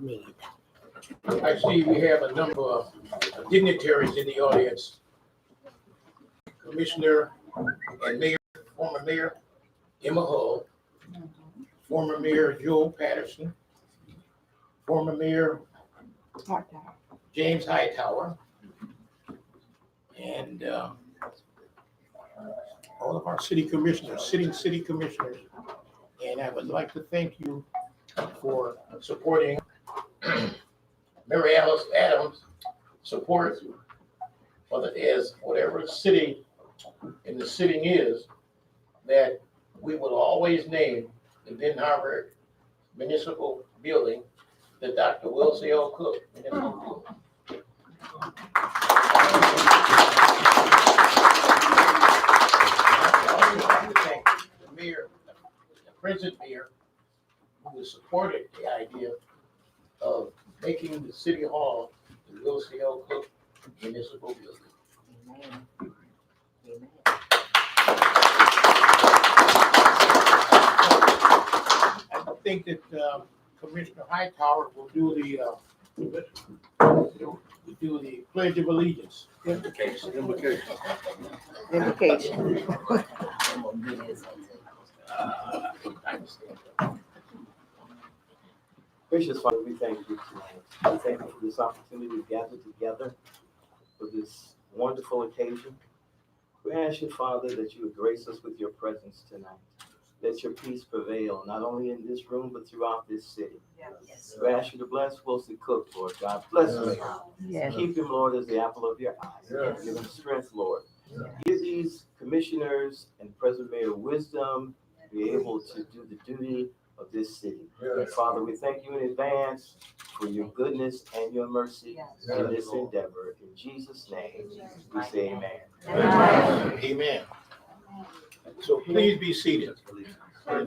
need. I see we have a number of dignitaries in the audience. Commissioner and Mayor, former Mayor Emma Hull, former Mayor Joe Patterson, former Mayor James Hightower, and all of our city commissioners, sitting city commissioners. And I would like to thank you for supporting Mary Alice Adams' support for the, as whatever city in the sitting is, that we will always name the Benton Harbor Municipal Building the Dr. Wilson L. Cook Municipal Building. I also want to thank the mayor, the present mayor, who has supported the idea of making the city hall the Wilson L. Cook Municipal Building. Amen. Amen. I think that Commissioner Hightower will do the Pledge of Allegiance. Invocation. Invocation. Gracious Father, we thank you tonight. We thank you for this opportunity to gather together for this wonderful occasion. We ask you, Father, that you would grace us with your presence tonight. Let your peace prevail, not only in this room, but throughout this city. Yes. We ask you to bless Wilson Cook, Lord God. Bless him. Yes. Keep him, Lord, as the apple of your eye. Yes. Give him strength, Lord. Give these commissioners and President Mayor wisdom to be able to do the duty of this city. Yes. Father, we thank you in advance for your goodness and your mercy in this endeavor. In Jesus' name, we say amen. Amen. So please be seated. To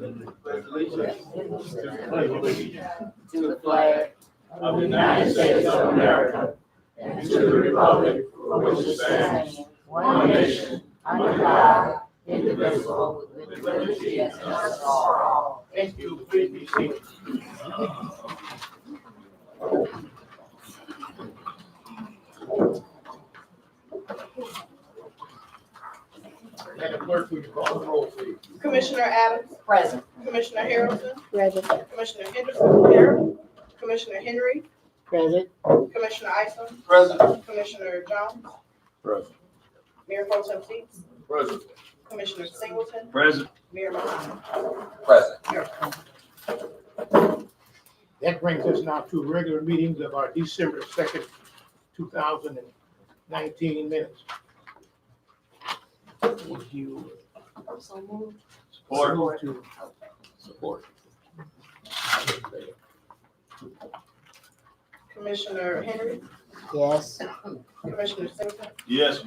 the flag of the United States of America and to the republic for which it stands, one nation, under God, indivisible, with liberty and justice for all. Thank you. Please be seated. Madam Clerk, will you call the roll, please? Commissioner Adams. Present. Commissioner Harrelson. Present. Commissioner Henderson. Here. Commissioner Henry. Present. Commissioner Isom. Present. Commissioner Jones. Present. Mayor Pro Tem Seats. Present. Commissioner Singleton. Present. Mayor Muhammad. Present. That brings us now to regular meetings of our December 2nd, 2019 minutes. Would you So Support. to support? Commissioner Henry. Yes. Commissioner Singleton. Yes.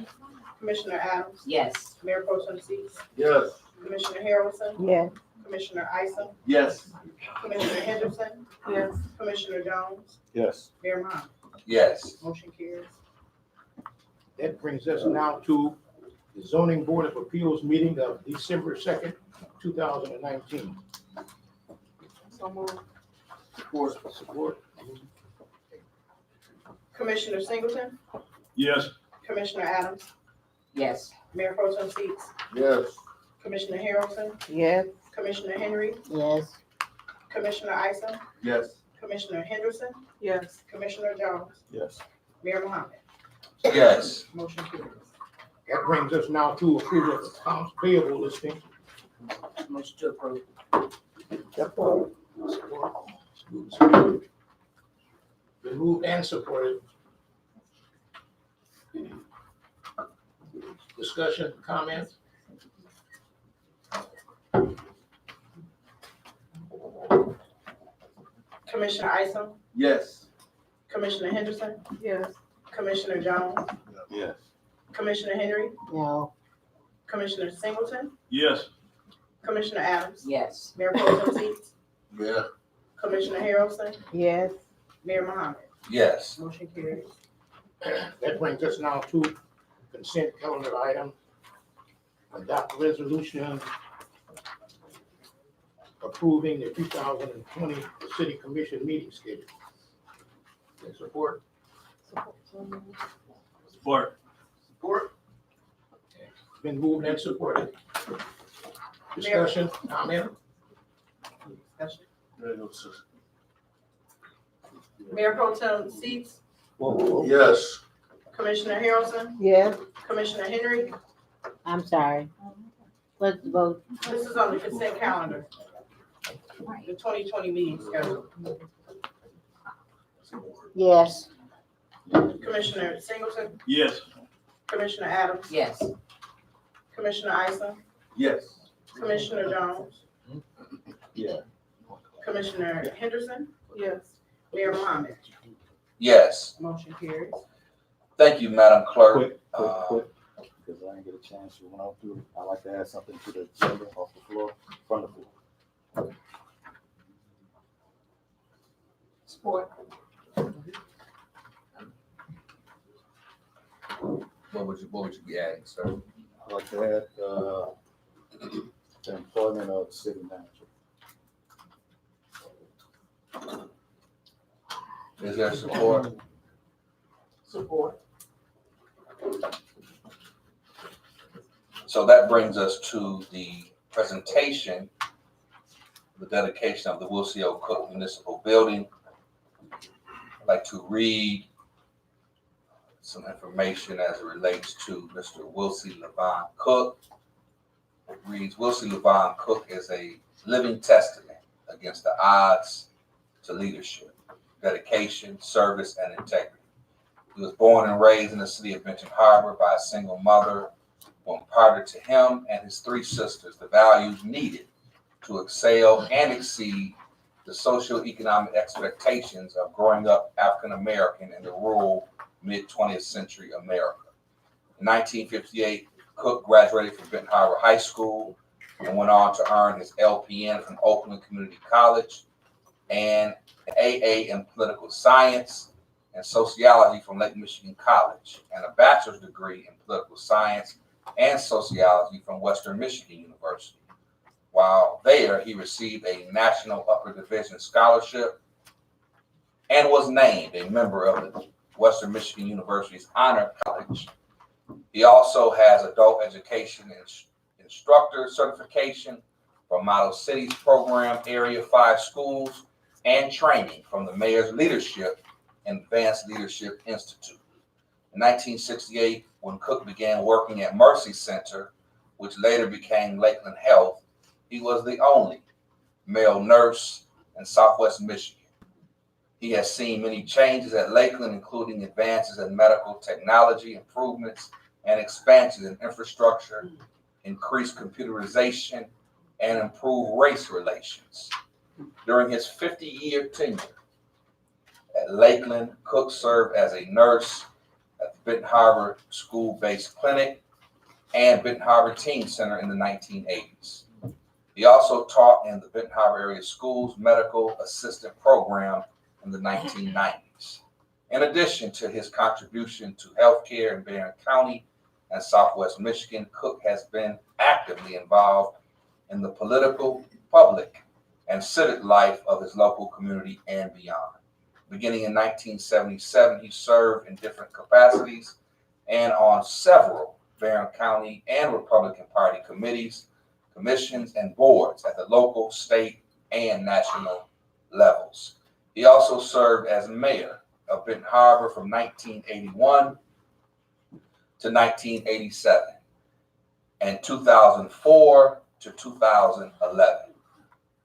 Commissioner Adams. Yes. Mayor Pro Tem Seats. Yes. Commissioner Harrelson. Yes. Commissioner Isom. Yes. Commissioner Henderson. Yes. Commissioner Jones. Yes. Mayor Muhammad. Yes. Motion carries. That brings us now to the Zoning Board of Appeals meeting of December 2nd, 2019. So moved. Support. Commissioner Singleton. Yes. Commissioner Adams. Yes. Mayor Pro Tem Seats. Yes. Commissioner Harrelson. Yes. Commissioner Henry. Yes. Commissioner Isom. Yes. Commissioner Henderson. Yes. Commissioner Jones. Yes. Mayor Muhammad. Yes. Motion carries. That brings us now to approval of the accounts payable listing. Motion to approve. Support. Been moved and supported. Discussion, comments? Commissioner Isom. Yes. Commissioner Henderson. Yes. Commissioner Jones. Yes. Commissioner Henry. No. Commissioner Singleton. Yes. Commissioner Adams. Yes. Mayor Pro Tem Seats. Yeah. Commissioner Harrelson. Yes. Mayor Muhammad. Yes. Motion carries. That brings us now to consent calendar item. Adopt resolution approving the 2020 city commission meeting schedule. Support. Support. Support. Been moved and supported. Discussion, comment? Discussion? Mayor Pro Tem Seats, Yes. Commissioner Harrelson, Yes. Commissioner Henry. I'm sorry. What's the vote? This is on the consent calendar. The 2020 meeting schedule. Yes. Commissioner Singleton, Yes. Commissioner Adams, Yes. Commissioner Isom, Yes. Commissioner Jones, Yeah. Commissioner Henderson. Yes. Mayor Mohammed. Yes, Motion carries. thank you, Madam Clerk. Quick, because I didn't get a chance to run out through. I'd like to add something to the agenda off the floor, from the floor. Support. What would you be adding, sir? I'd like to add, the employment of the city manager. Is there support? Support. So that brings us to the presentation, the dedication of the Wilcie O. Cook Municipal Building. I'd like to read some information as it relates to Mr. Wilcie Levon Cook. It reads, Wilcie Levon Cook is a living testament against the odds to leadership, dedication, service, and integrity. He was born and raised in the city of Benton Harbor by a single mother who imparted to him and his three sisters the values needed to excel and exceed the socioeconomic expectations of growing up African American in the rural mid-20th century America. In 1958, Cook graduated from Benton Harbor High School and went on to earn his LPN from Oakland Community College and an AA in political science and sociology from Lake Michigan College, and a bachelor's degree in political science and sociology from Western Michigan University. While there, he received a National Upper Division Scholarship and was named a member of the Western Michigan University's Honor College. He also has adult education instructor certification from Model Cities Program Area 5 schools and training from the Mayor's Leadership and Advanced Leadership Institute. In 1968, when Cook began working at Mercy Center, which later became Lakeland Health, he was the only male nurse in Southwest Michigan. He has seen many changes at Lakeland, including advances in medical technology, improvements and expansions in infrastructure, increased computerization, and improved race relations. During his 50-year tenure at Lakeland, Cook served as a nurse at the Benton Harbor School-Based Clinic and Benton Harbor Teen Center in the 1980s. He also taught in the Benton Harbor Area Schools Medical Assistant Program in the 1990s. In addition to his contribution to healthcare in Barron County and Southwest Michigan, Cook has been actively involved in the political, public, and civic life of his local community and beyond. Beginning in 1977, he served in different capacities and on several Barron County and Republican Party committees, commissions, and boards at the local, state, and national levels. He also served as mayor of Benton Harbor from 1981 to 1987 and 2004 to 2011.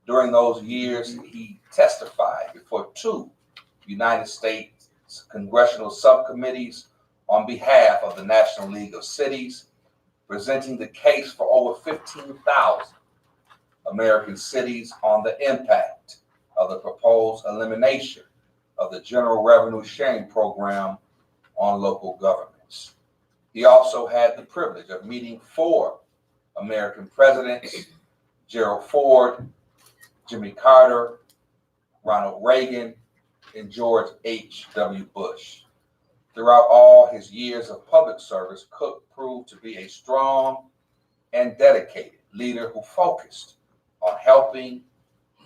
During those years, he testified before two United States congressional subcommittees on behalf of the National League of Cities, presenting the case for over 15,000 American cities on the impact of the proposed elimination of the General Revenue Sharing Program on local governments. He also had the privilege of meeting four American presidents: Gerald Ford, Jimmy Carter, Ronald Reagan, and George H.W. Bush. Throughout all his years of public service, Cook proved to be a strong and dedicated leader who focused on helping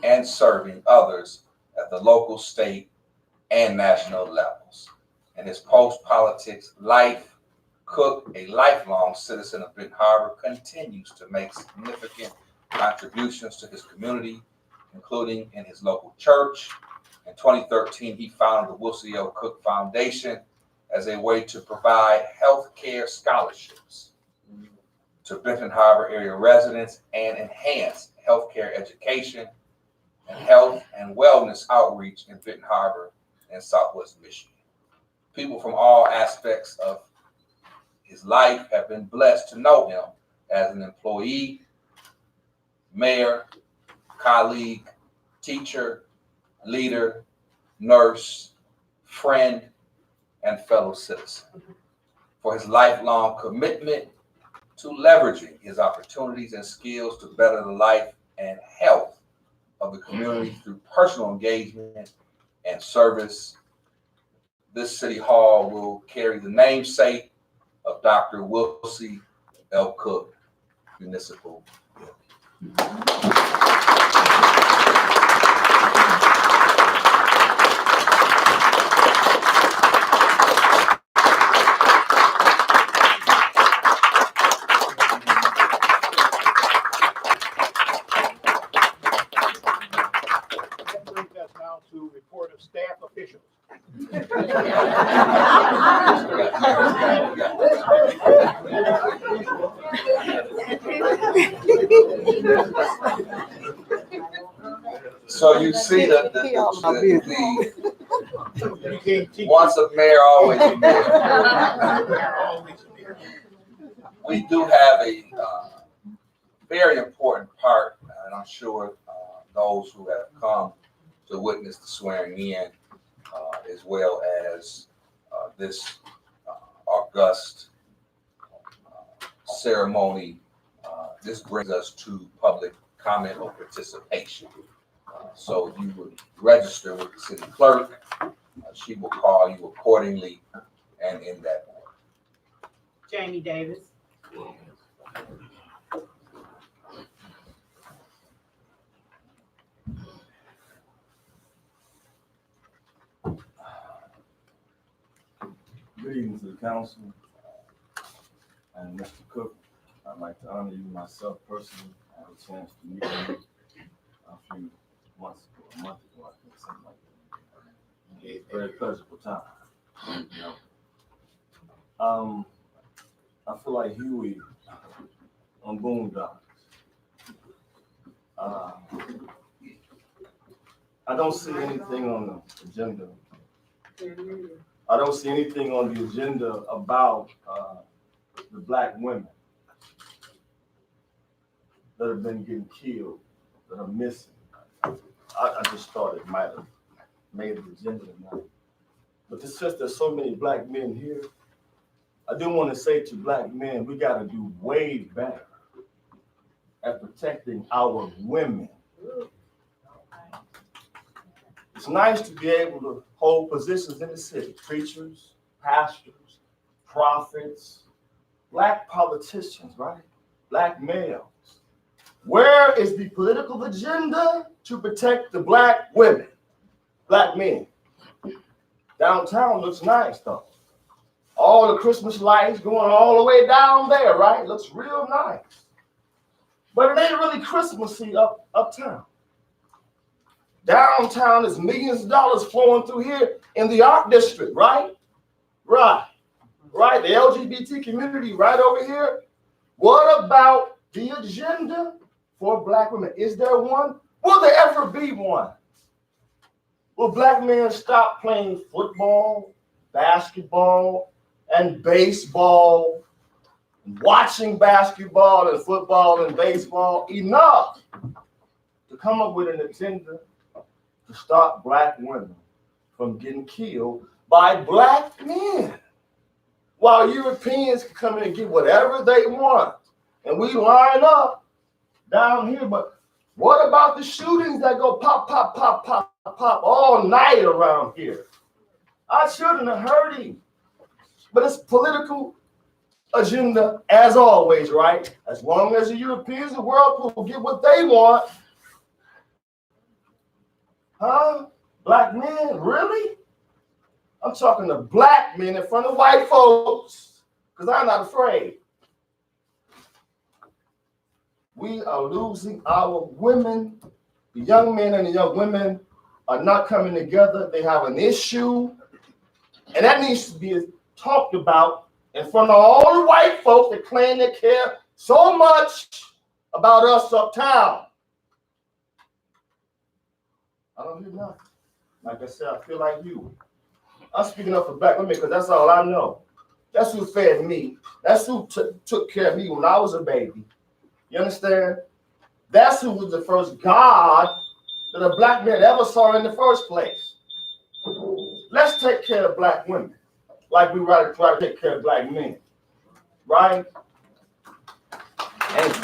and serving others at the local, state, and national levels. In his post-politics life, Cook, a lifelong citizen of Benton Harbor, continues to make significant contributions to his community, including in his local church. In 2013, he founded the Wilsie L. Cook Foundation as a way to provide health care scholarships to Benton Harbor area residents and enhance healthcare education and health and wellness outreach in Benton Harbor and Southwest Michigan. People from all aspects of his life have been blessed to know him as an employee, mayor, colleague, teacher, leader, nurse, friend, and fellow citizen. For his lifelong commitment to leveraging his opportunities and skills to better the life and health of the community through personal engagement and service, this City Hall will carry the namesake of Dr. Wilsie L. Cook Municipal Building. That brings us now to report of staff officials. So you see that You can't teach. once a mayor, always a mayor. Always there. We do have a very important part, and I'm sure those who have come to witness the swearing in, as well as this august ceremony. This brings us to public comment or participation. So you would register with the city clerk. She will call you accordingly and in that order. Jamie Davis. Good evening to the council and Mr. Cook. I'd like to honor you myself personally. I had a chance to meet you a few months ago, a month ago, I think, something like that. It's a very pleasurable time. You know? I feel like Huey on Boondocks. I don't see anything on the agenda. I don't see anything on the agenda about the Black women that have been getting killed, that are missing. I just thought it might have made the agenda tonight. But it's just there's so many Black men here. I do want to say to Black men, we got to do way better at protecting our women. It's nice to be able to hold positions in the city, preachers, pastors, prophets, Black politicians, right? Black males. Where is the political agenda to protect the Black women, Black men? Downtown looks nice, though. All the Christmas lights going all the way down there, right? Looks real nice. But it ain't really Christmassy uptown. Downtown is millions of dollars flowing through here in the art district, right? Right. The LGBT community right over here. What about the agenda for Black women? Is there one? Will there ever be one? Will Black men stop playing football, basketball, and baseball, and watching basketball and football and baseball? Enough to come up with an agenda to stop Black women from getting killed by Black men. While Europeans can come in and get whatever they want, and we line up down here. But what about the shootings that go pop, pop, pop, pop, pop all night around here? I shouldn't have heard him. But it's political agenda as always, right? As long as the Europeans and the world will get what they want. Huh? Black men, really? I'm talking to black men in front of white folks, because I'm not afraid. We are losing our women. The young men and the young women are not coming together. They have an issue, and that needs to be talked about in front of all the white folks that claim they care so much about us uptown. I don't hear nothing. Like I said, I feel like you. I'm speaking up for black women because that's all I know. That's who fed me. That's who took care of me when I was a baby. You understand? That's who was the first God that a black man ever saw in the first place. Let's take care of black women like we try to take care of black men. Right? Thank you.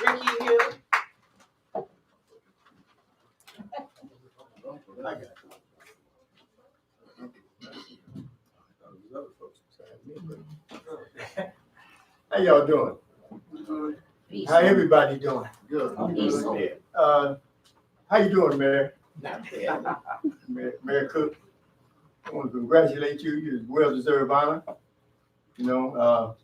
Ricky Hill. How y'all doing? How everybody doing? Good. How you doing, Mayor? Not bad. Mayor Cook? I want to congratulate you. You well-deserved honor. You know,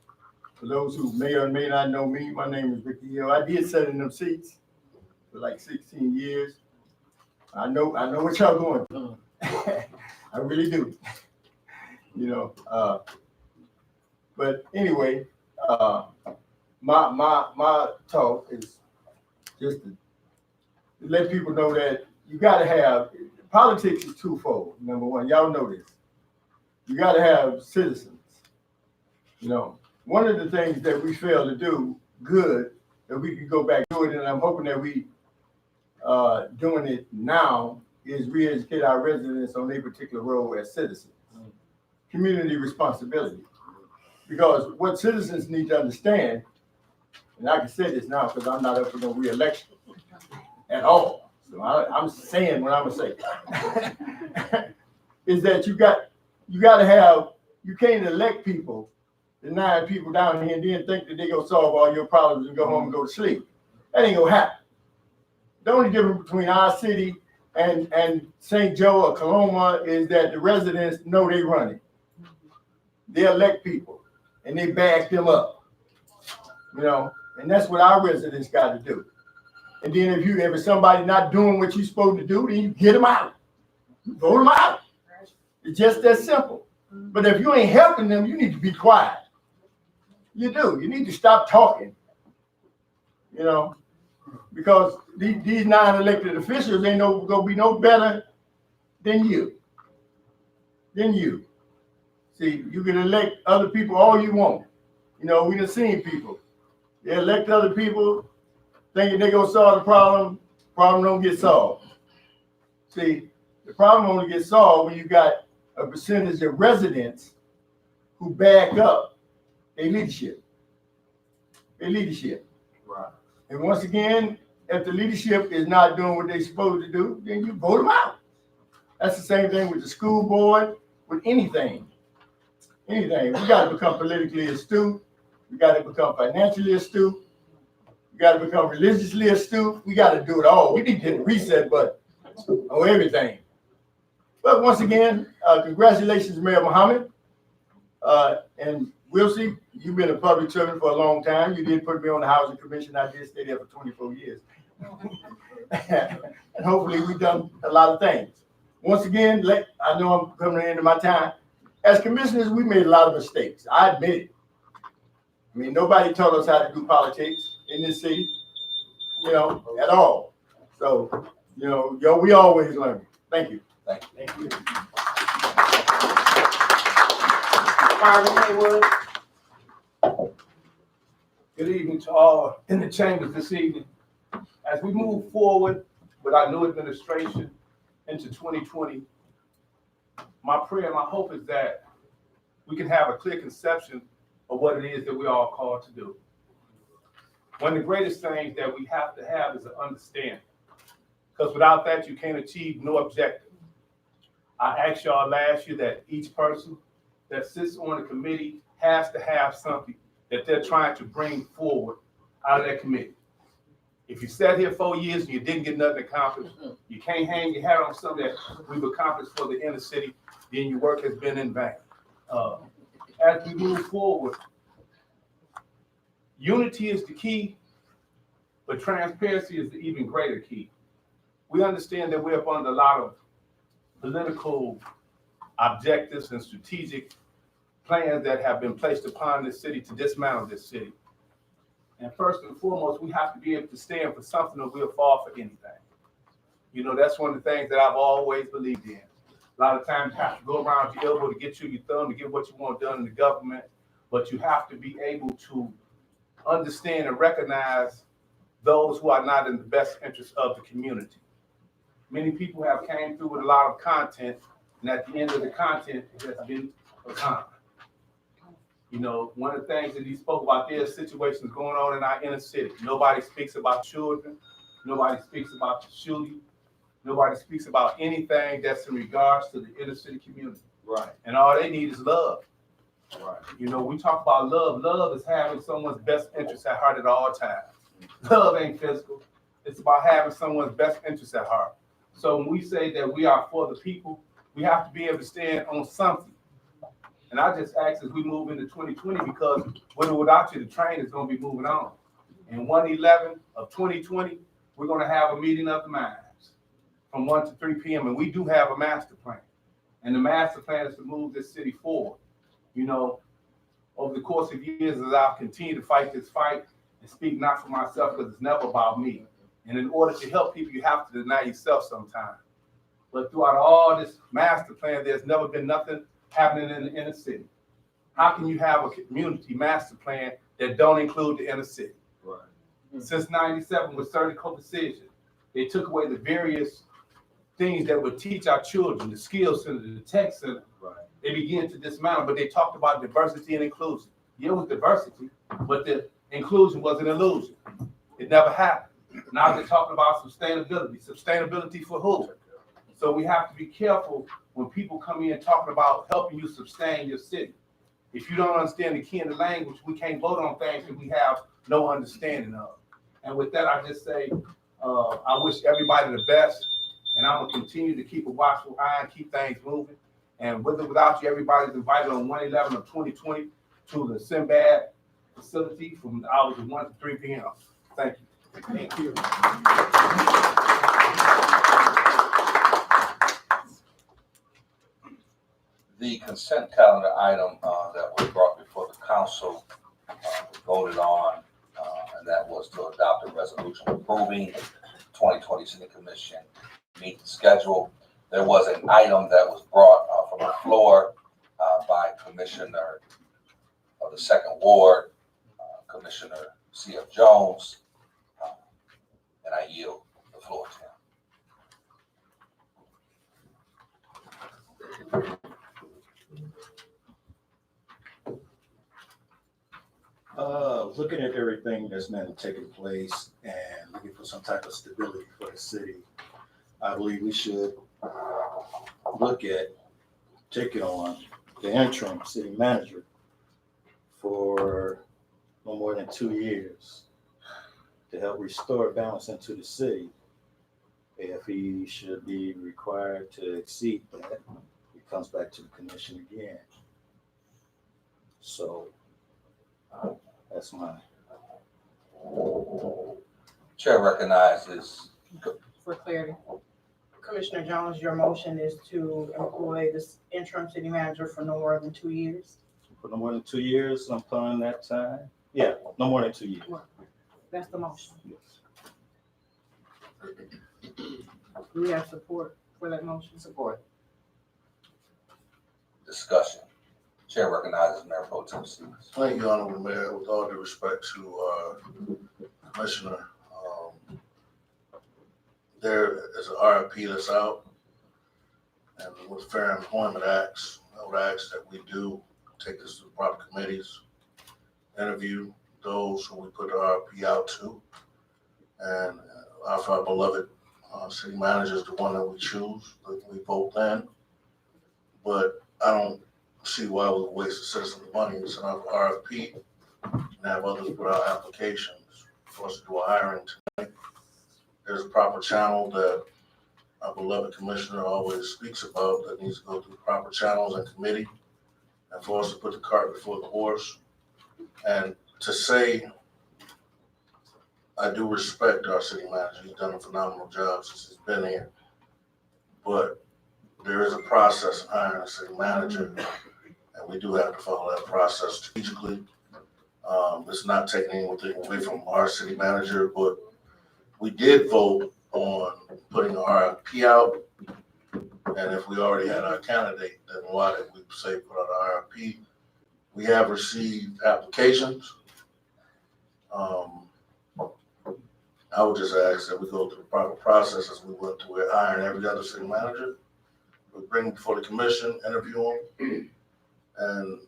for those who may or may not know me, my name is Ricky Hill. I did sit in them seats for like 16 years. I know what y'all going through. I really do. You know, but anyway, my talk is just to let people know that you got to have, politics is twofold. Number one, y'all know this. You got to have citizens. You know, one of the things that we fail to do good, that we could go back to it, and I'm hoping that we doing it now, is re-educate our residents on their particular role as citizens. Community responsibility. Because what citizens need to understand, and I can say this now because I'm not up for no re-election at all. So I'm saying what I'm gonna say. Is that you got to have, you can't elect people, the 9 people down here, and then think that they gonna solve all your problems and go home and go to sleep. That ain't gonna happen. The only difference between our city and St. Joe or Coloma is that the residents know they run it. They elect people and they back them up, you know, and that's what our residents got to do. And then if it's somebody not doing what you're supposed to do, then you get them out, you vote them out. It's just that simple. But if you ain't helping them, you need to be quiet. You do. You need to stop talking, you know, because these 9 elected officials ain't gonna be no better than you. See, you can elect other people all you want. You know, we done seen people. They elect other people thinking they gonna solve the problem don't get solved. See, the problem only gets solved when you got a percentage of residents who back up their leadership. Right. And once again, if the leadership is not doing what they're supposed to do, then you vote them out. That's the same thing with the school board, with anything. We got to become politically astute. We got to become financially astute. We got to become religiously astute. We got to do it all. We need to hit the reset button on everything. But once again, congratulations, Mayor Muhammad. And Wilson, you've been a public servant for a long time. You did put me on the Housing Commission. I did stay there for 24 years. And hopefully we've done a lot of things. Once again, I know I'm coming to the end of my time. As commissioners, we made a lot of mistakes. I admit it. I mean, nobody taught us how to do politics in this city, you know, at all. So, you know, we always learn. Thank you. Thank you. Marvin Haywood. Good evening to all in the chambers this evening. As we move forward with our new administration into 2020, my prayer and my hope is that we can have a clear conception of what it is that we are called to do. One of the greatest things that we have to have is an understanding, because without that, you can't achieve no objective. I asked y'all last year that each person that sits on the committee has to have something that they're trying to bring forward out of that committee. If you sat here 4 years and you didn't get nothing accomplished, you can't hang your hat on something that we've accomplished for the inner city, then your work has been in vain. As we move forward, unity is the key, but transparency is the even greater key. We understand that we're up under a lot of political objectives and strategic plans that have been placed upon this city to dismantle this city. And first and foremost, we have to be able to stand for something or we'll fall for anything. You know, that's one of the things that I've always believed in. A lot of times you have to go around your elbow to get you your thumb to get what you want done in the government, but you have to be able to understand and recognize those who are not in the best interest of the community. Many people have came through with a lot of content, and at the end of the content, it has been a con. You know, one of the things that he spoke about, there's situations going on in our inner city. Nobody speaks about children. Nobody speaks about the shooting. Nobody speaks about anything that's in regards to the inner city community. Right. And all they need is love. Right. You know, we talk about love. Love is having someone's best interest at heart at all times. Love ain't physical. It's about having someone's best interest at heart. So when we say that we are for the people, we have to be able to stand on something. And I just ask as we move into 2020, because with or without you, the train is going to be moving on. In 1/11 of 2020, we're going to have a meeting of the minds from 1 to 3 p.m. And we do have a master plan. And the master plan is to move this city forward. You know, over the course of years, as I've continued to fight this fight and speak not for myself, because it's never about me. And in order to help people, you have to deny yourself sometimes. But throughout all this master plan, there's never been nothing happening in the inner city. How can you have a community master plan that don't include the inner city? Right. Since 97 with surgical precision, they took away the various things that would teach our children, the skills center, the tech center. Right. They began to dismantle, but they talked about diversity and inclusion. Yeah, it was diversity, but the inclusion was an illusion. It never happened. Now they're talking about sustainability. Sustainability for who? So we have to be careful when people come in talking about helping you sustain your city. If you don't understand the key in the language, we can't vote on things that we have no understanding of. And with that, I just say, I wish everybody the best, and I'm gonna continue to keep a watchful eye and keep things moving. And with or without you, everybody's invited on 1/11 of 2020 to the Sinbad facility from the hours of 1 to 3 p.m. Thank you. Thank you. The consent calendar item that was brought before the council was voted on, and that was to adopt a resolution approving 2020 City Commission meeting schedule. There was an item that was brought from the floor by Commissioner of the Second Ward, Commissioner C.F. Jones, and I yield the floor to him. Looking at everything that's been taking place and looking for some type of stability for the city, I believe we should look at taking on the interim city manager for no more than 2 years to help restore balance into the city. If he should be required to exceed that, he comes back to the commission again. So that's mine. Chair recognizes. For clarity, Commissioner Jones, your motion is to employ this interim city manager for no more than 2 years? For no more than 2 years, upon that time. Yeah, no more than 2 years. That's the motion. Yes. Do we have support for that motion? Support. Discussion. Chair recognizes Mayor Pro Tem Stevens. Thank you, Honorable Mayor. With all due respect to Commissioner, there is an RFP that's out, and with Fair Employment Acts, I would ask that we do take this to the proper committees, interview those who we put the RFP out to, and our beloved city manager is the one that we choose, we vote then. But I don't see why we waste the citizens' money and send out an RFP and have others put out applications for us to do a hiring tonight. there's a proper channel that our beloved commissioner always speaks about that needs to go through proper channels and committee, and for us to put the cart before the horse. And to say, I do respect our city manager. He's done a phenomenal job since he's been here. But there is a process in hiring a city manager, and we do have to follow that process strategically. It's not taking anything away from our city manager, but we did vote on putting an RFP out. And if we already had our candidate, then why did we say put out an RFP? We have received applications. I would just ask that we go through the proper process as we went through hiring every other city manager. We bring them before the commission, interview them, and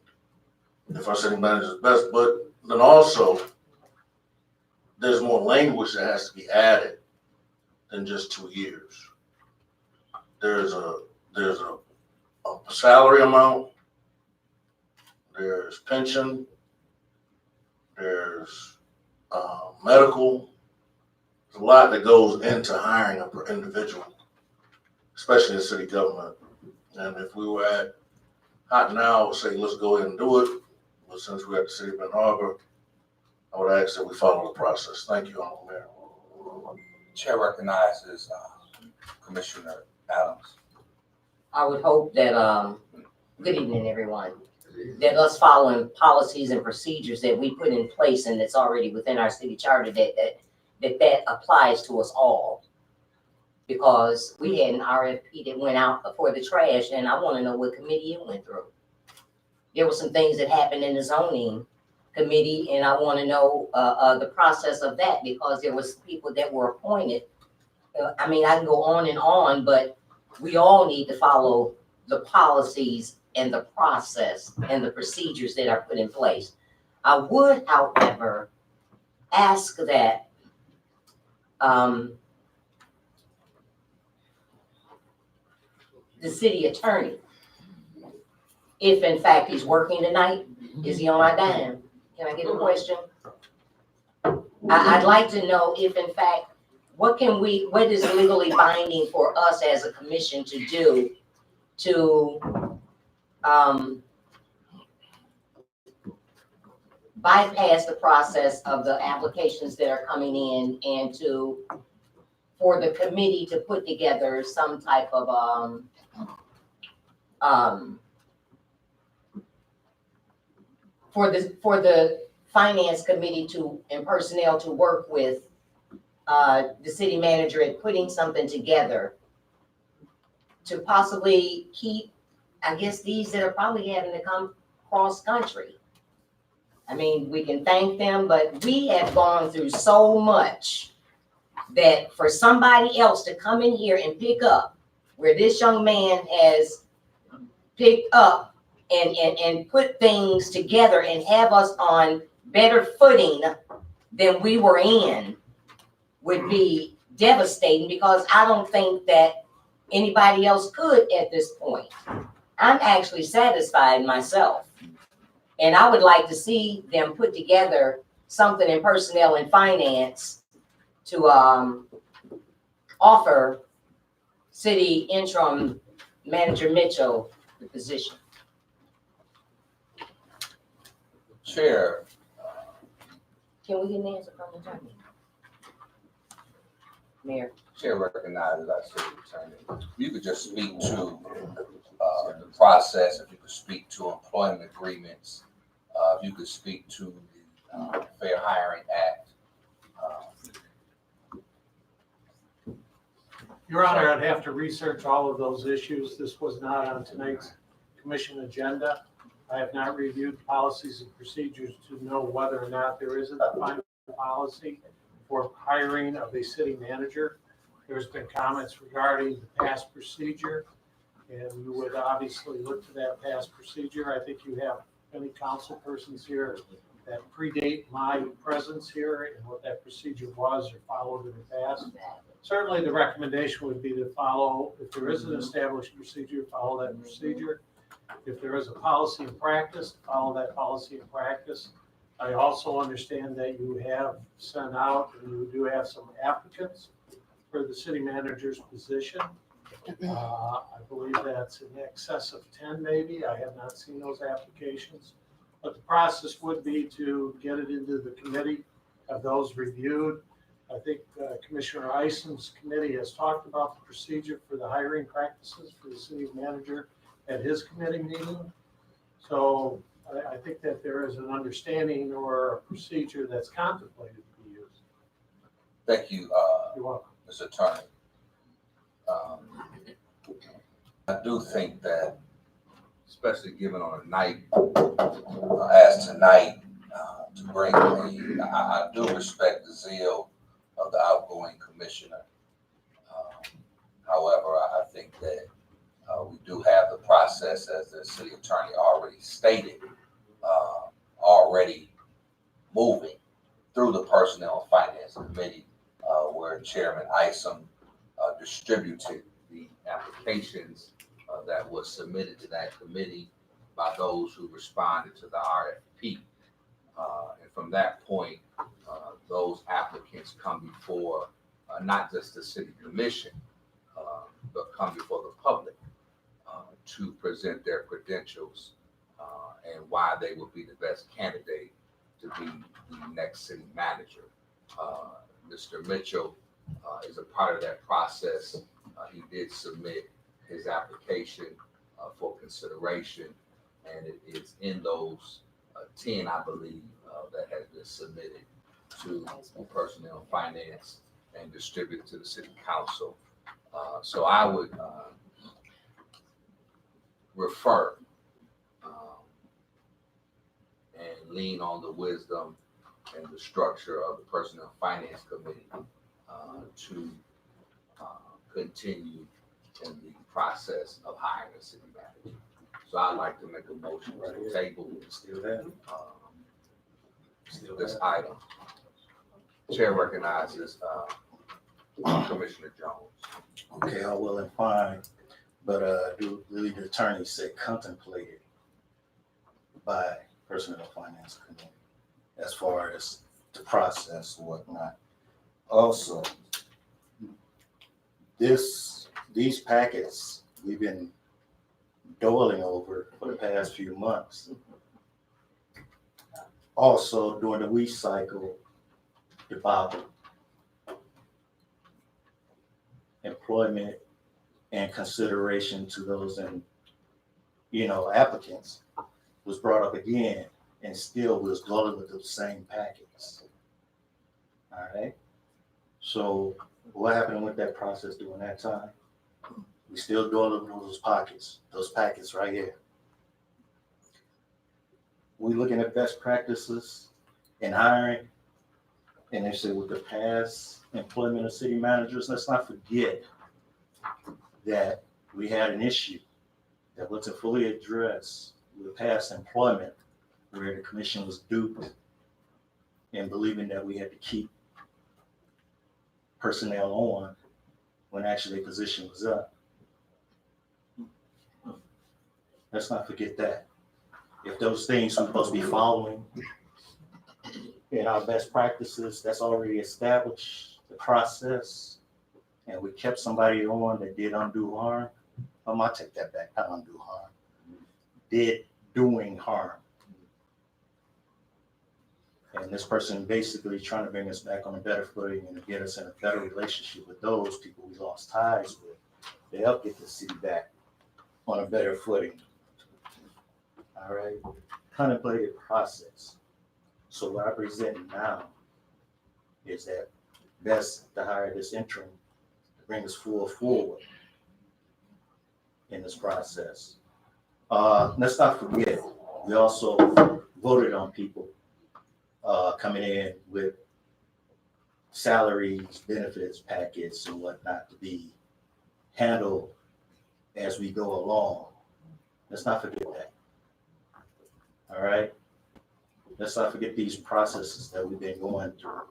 if our city manager is best, but then also there's more language that has to be added than just 2 years. There's a salary amount, there's pension, there's medical. There's a lot that goes into hiring an individual, especially in city government. And if we were at hot now, I would say let's go ahead and do it. But since we're at the city of Benton Harbor, I would ask that we follow the process. Thank you, Honorable Mayor. Chair recognizes Commissioner Adams. I would hope that, good evening, everyone, that us following policies and procedures that we put in place and that's already within our city charter, that applies to us all. Because we had an RFP that went out for the trash, and I want to know what committee it went through. There were some things that happened in the zoning committee, and I want to know the process of that, because there was people that were appointed. I mean, I can go on, but we all need to follow the policies and the process and the procedures that are put in place. I would, however, ask that the city attorney, if in fact he's working tonight, is he on our dime? Can I get a question? I'd like to know if in fact, what is legally binding for us as a commission to do to bypass the process of the applications that are coming in, and for the committee to put together some type of for the finance committee and personnel to work with the city manager at putting something together to possibly keep, I guess, these that are probably having to come cross country. I mean, we can thank them, but we have gone through so much that for somebody else to come in here and pick up where this young man has picked up and put things together and have us on better footing than we were in would be devastating, because I don't think that anybody else could at this point. I'm actually satisfied myself. And I would like to see them put together something in personnel and finance to offer city interim manager Mitchell the position. Chair. Can we get an answer from the attorney? Mayor. Chair recognizes our city attorney. You could just speak to the process, if you could speak to employment agreements, if you could speak to the Fair Hiring Act. Your Honor, I'd have to research all of those issues. This was not on tonight's commission agenda. I have not reviewed policies and procedures to know whether or not there is a defined policy for hiring of a city manager. There's been comments regarding the past procedure, and we would obviously look to that past procedure. I think you have many council persons here that predate my presence here and what that procedure was or followed in the past. Certainly the recommendation would be to follow, if there is an established procedure, follow that procedure. If there is a policy and practice, follow that policy and practice. I also understand that you have sent out, and you do have some applicants for the city manager's position. I believe that's in excess of 10 maybe. I have not seen those applications. But the process would be to get it into the committee, have those reviewed. I think Commissioner Isom's committee has talked about the procedure for the hiring practices for the city manager at his committee meeting. So I think that there is an understanding or a procedure that's contemplated to be used. Thank you, You're welcome. Mr. Attorney. I do think that, especially given on a night as tonight, to bring I do respect the zeal of the outgoing commissioner. However, I think that we do have the process, as the city attorney already stated, already moving through the Personnel and Finance Committee, where Chairman Isom distributed the applications that was submitted to that committee by those who responded to the RFP. And from that point, those applicants come before not just the city commission, but come before the public to present their credentials and why they would be the best candidate to be the next city manager. Mr. Mitchell is a part of that process. He did submit his application for consideration, and it is in those 10, I believe, that has been submitted to Personnel and Finance and distributed to the City Council. So I would refer and lean on the wisdom and the structure of the Personnel and Finance Committee to continue in the process of hiring a city manager. So I'd like to make a motion to table this item. Chair recognizes Commissioner Jones. Okay, all well and fine, but do believe the attorney said contemplated by Personnel Finance Committee as far as the process or whatnot. Also, these packets we've been doling over for the past few months. Also, during the week cycle, debacle, employment and consideration to those applicants was brought up again, and still was going with the same packets. All right. So what happened with that process during that time? We still doing those packets right here. We looking at best practices in hiring, and they say with the past employment of city managers, let's not forget that we had an issue that wasn't fully addressed with past employment, where the commission was duped in believing that we had to keep personnel on when actually a position was up. Let's not forget that. If those things we're supposed to be following in our best practices, that's already established, the process, and we kept somebody on that did undue harm, I might take that back, not undue harm, did doing harm. And this person basically trying to bring us back on a better footing and to get us in a better relationship with those people we lost ties with, to help get the city back on a better footing. All right, contemplated process. So what I present now is that best to hire this interim to bring us forward in this process. Let's not forget, we also voted on people coming in with salaries, benefits, packets, and whatnot to be handled as we go along. Let's not forget that. All right. Let's not forget these processes that we've been going through.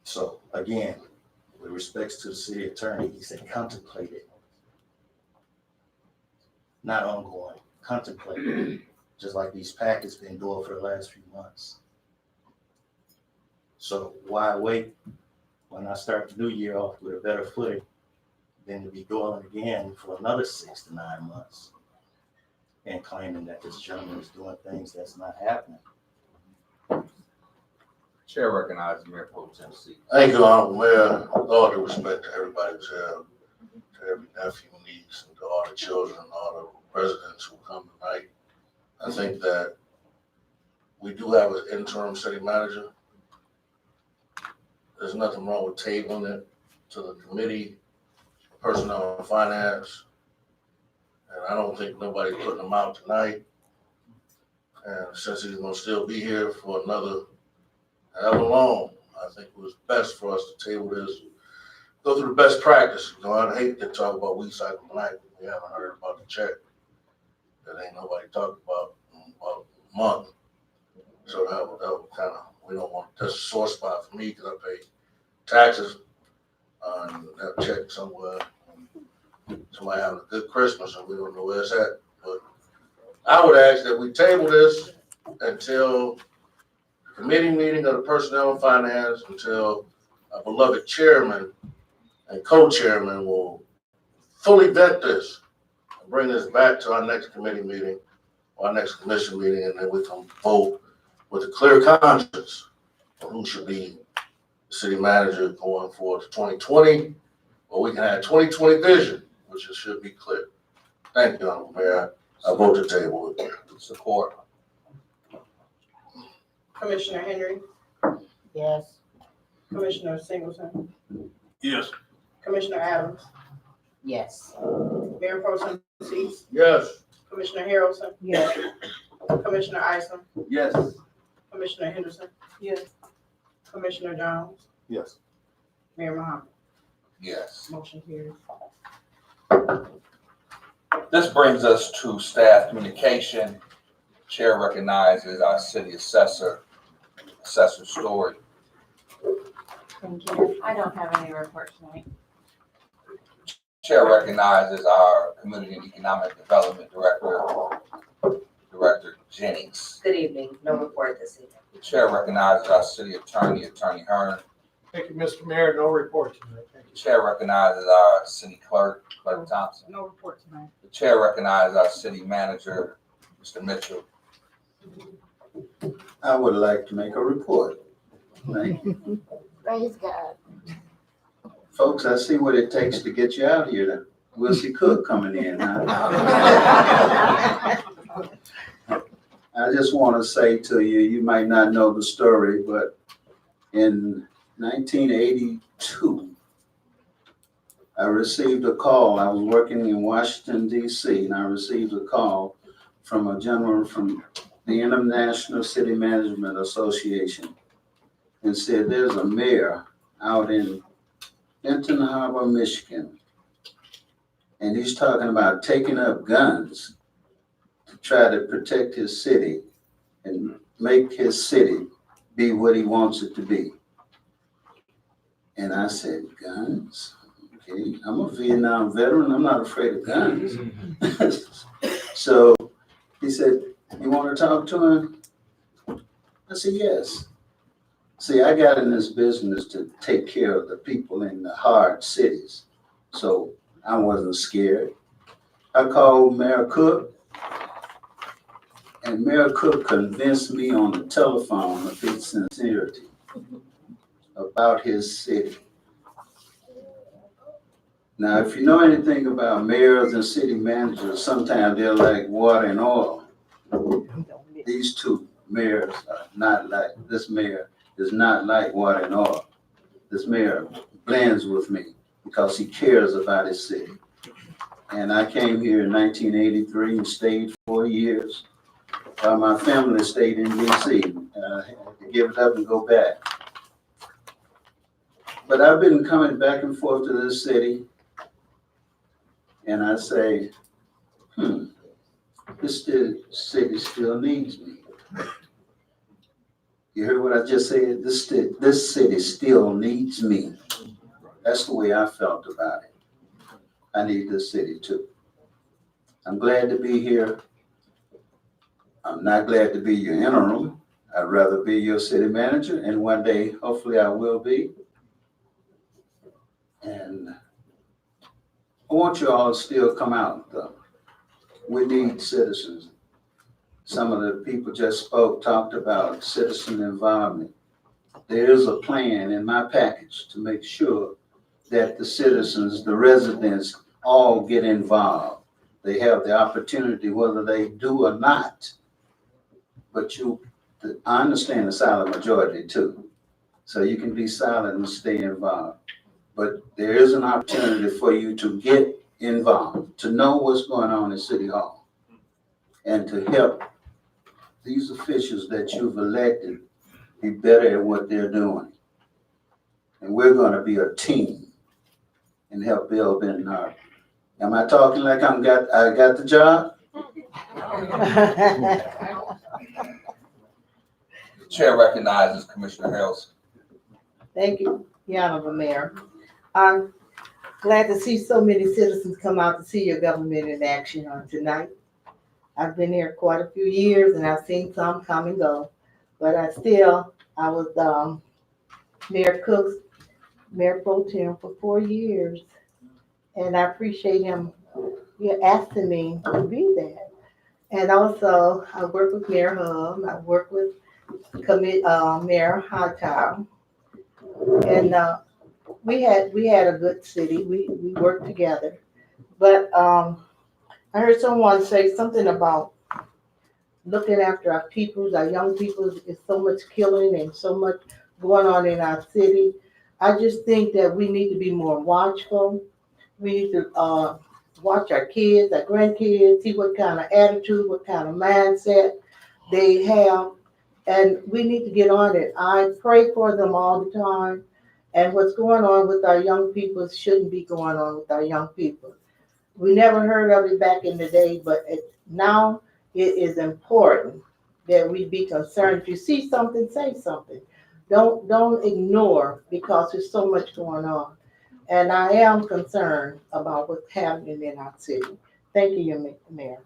So again, with respects to the city attorney, he said contemplated, not ongoing, contemplated, just like these packets been doing for the last few months. So why wait when I start the new year off with a better footing than to be going again for another 6 to 9 months and claiming that this gentleman is doing things that's not happening? Chair recognizes Mayor Pro Tem C. Thank you, Honorable Mayor. With all due respect to everybody who's here, to every nephew, niece, and to all the children, and all the residents who come tonight. I think that we do have an interim city manager. There's nothing wrong with tabling it to the committee, personnel and finance. And I don't think nobody's putting him out tonight. And since he's gonna still be here for another however long, I think it was best for us to table this, go through the best practice. You know, I'd hate to talk about weed cycle tonight, but we haven't heard about the check. That ain't nobody talked about in about a month. So that would kind of, we don't want, that's a sore spot for me because I pay taxes on that check somewhere. Somebody having a good Christmas and we don't know where it's at. But I would ask that we table this until the committee meeting of the Personnel and Finance, until our beloved chairman and co-chairman will fully vet this and bring this back to our next committee meeting or our next commission meeting, and then we can vote with a clear conscience on who should be the city manager going forward to 2020, or we can have 2020 vision, which it should be clear. Thank you, Honorable Mayor. I vote to table it. Support. Commissioner Henry, Yes. Commissioner Singleton, Yes. Commissioner Adams, Yes. Mayor Pro Tem C, Yes. Commissioner Harrelson, Yes. Commissioner Isom, Yes. Commissioner Henderson. Yes. Commissioner Jones, Yes. Mayor Muhammad. Yes. Motion carries. This brings us to staff communication. Chair recognizes our city assessor, Assessor Story. Thank you. I don't have any report tonight. Chair recognizes our Community and Economic Development Director, Director Jennings. Good evening. No report this evening. The chair recognizes our city attorney, Attorney Hearn. Thank you, Mr. Mayor. No report tonight. Thank The you. chair recognizes our city clerk, Clerk Thompson. No report tonight. The chair recognizes our city manager, Mr. Mitchell. I would like to make a report. Right. Praise God. Folks, I see what it takes to get you out here. We'll see Cook coming in. Huh? I just want to say to you, you might not know the story, but in 1982, I received a call. I was working in Washington, D.C., and I received a call from a gentleman from the International City Management Association and said there's a mayor out in Benton Harbor, Michigan, and he's talking about taking up guns to try to protect his city and make his city be what he wants it to be. And I said, guns? Okay, I'm a Vietnam veteran. I'm not afraid of guns. So he said, you want to talk to him? I said, yes. See, I got in this business to take care of the people in the hard cities. So I wasn't scared. I called Mayor Cook, and Mayor Cook convinced me on the telephone of his sincerity about his city. Now, if you know anything about mayors and city managers, sometimes they're like water and oil. These two mayors are not like, this mayor is not like water and oil. This mayor blends with me because he cares about his city. And I came here in 1983 and stayed 4 years while my family stayed in DC. I had to give it up and go back. But I've been coming back and forth to this city, and I say, this city still needs me. You heard what I just said? This city still needs me. That's the way I felt about it. I need this city too. I'm glad to be here. I'm not glad to be your interim. I'd rather be your city manager, and one day, hopefully, I will be. And I want you all to still come out, though. We need citizens. Some of the people just talked about citizen involvement. There is a plan in my package to make sure that the citizens, the residents, all get involved. They have the opportunity, whether they do or not. But I understand the silent majority too. So you can be silent and stay involved. But there is an opportunity for you to get involved, to know what's going on in City Hall, and to help these officials that you've elected be better at what they're doing. And we're going to be a team and help build Benton Harbor. Am I talking like I got the job? The chair recognizes Commissioner Harrelson. Thank you, the Honorable Mayor. I'm glad to see so many citizens come out to see your government in action on tonight. I've been here quite a few years and I've seen some come and go, but I was Mayor Cook's Mayor Pro Tem for 4 years, and I appreciate him asking me to be that. And also, I work with Mayor Hub, I work with Mayor Hightower, and we had a good city. We worked together, but I heard someone say something about looking after our peoples, our young people. Is so much killing and so much going on in our city. I just think that we need to be more watchful. We need to watch our kids, our grandkids, see what kind of attitude, what kind of mindset they have, and we need to get on it. I pray for them all the time, and what's going on with our young people shouldn't be going on with our young people. We never heard of it back in the day, but now it is important that we be concerned. If you see something, say something. Don't ignore, because there's so much going on. And I am concerned about what's happening in our city. Thank you, Mayor.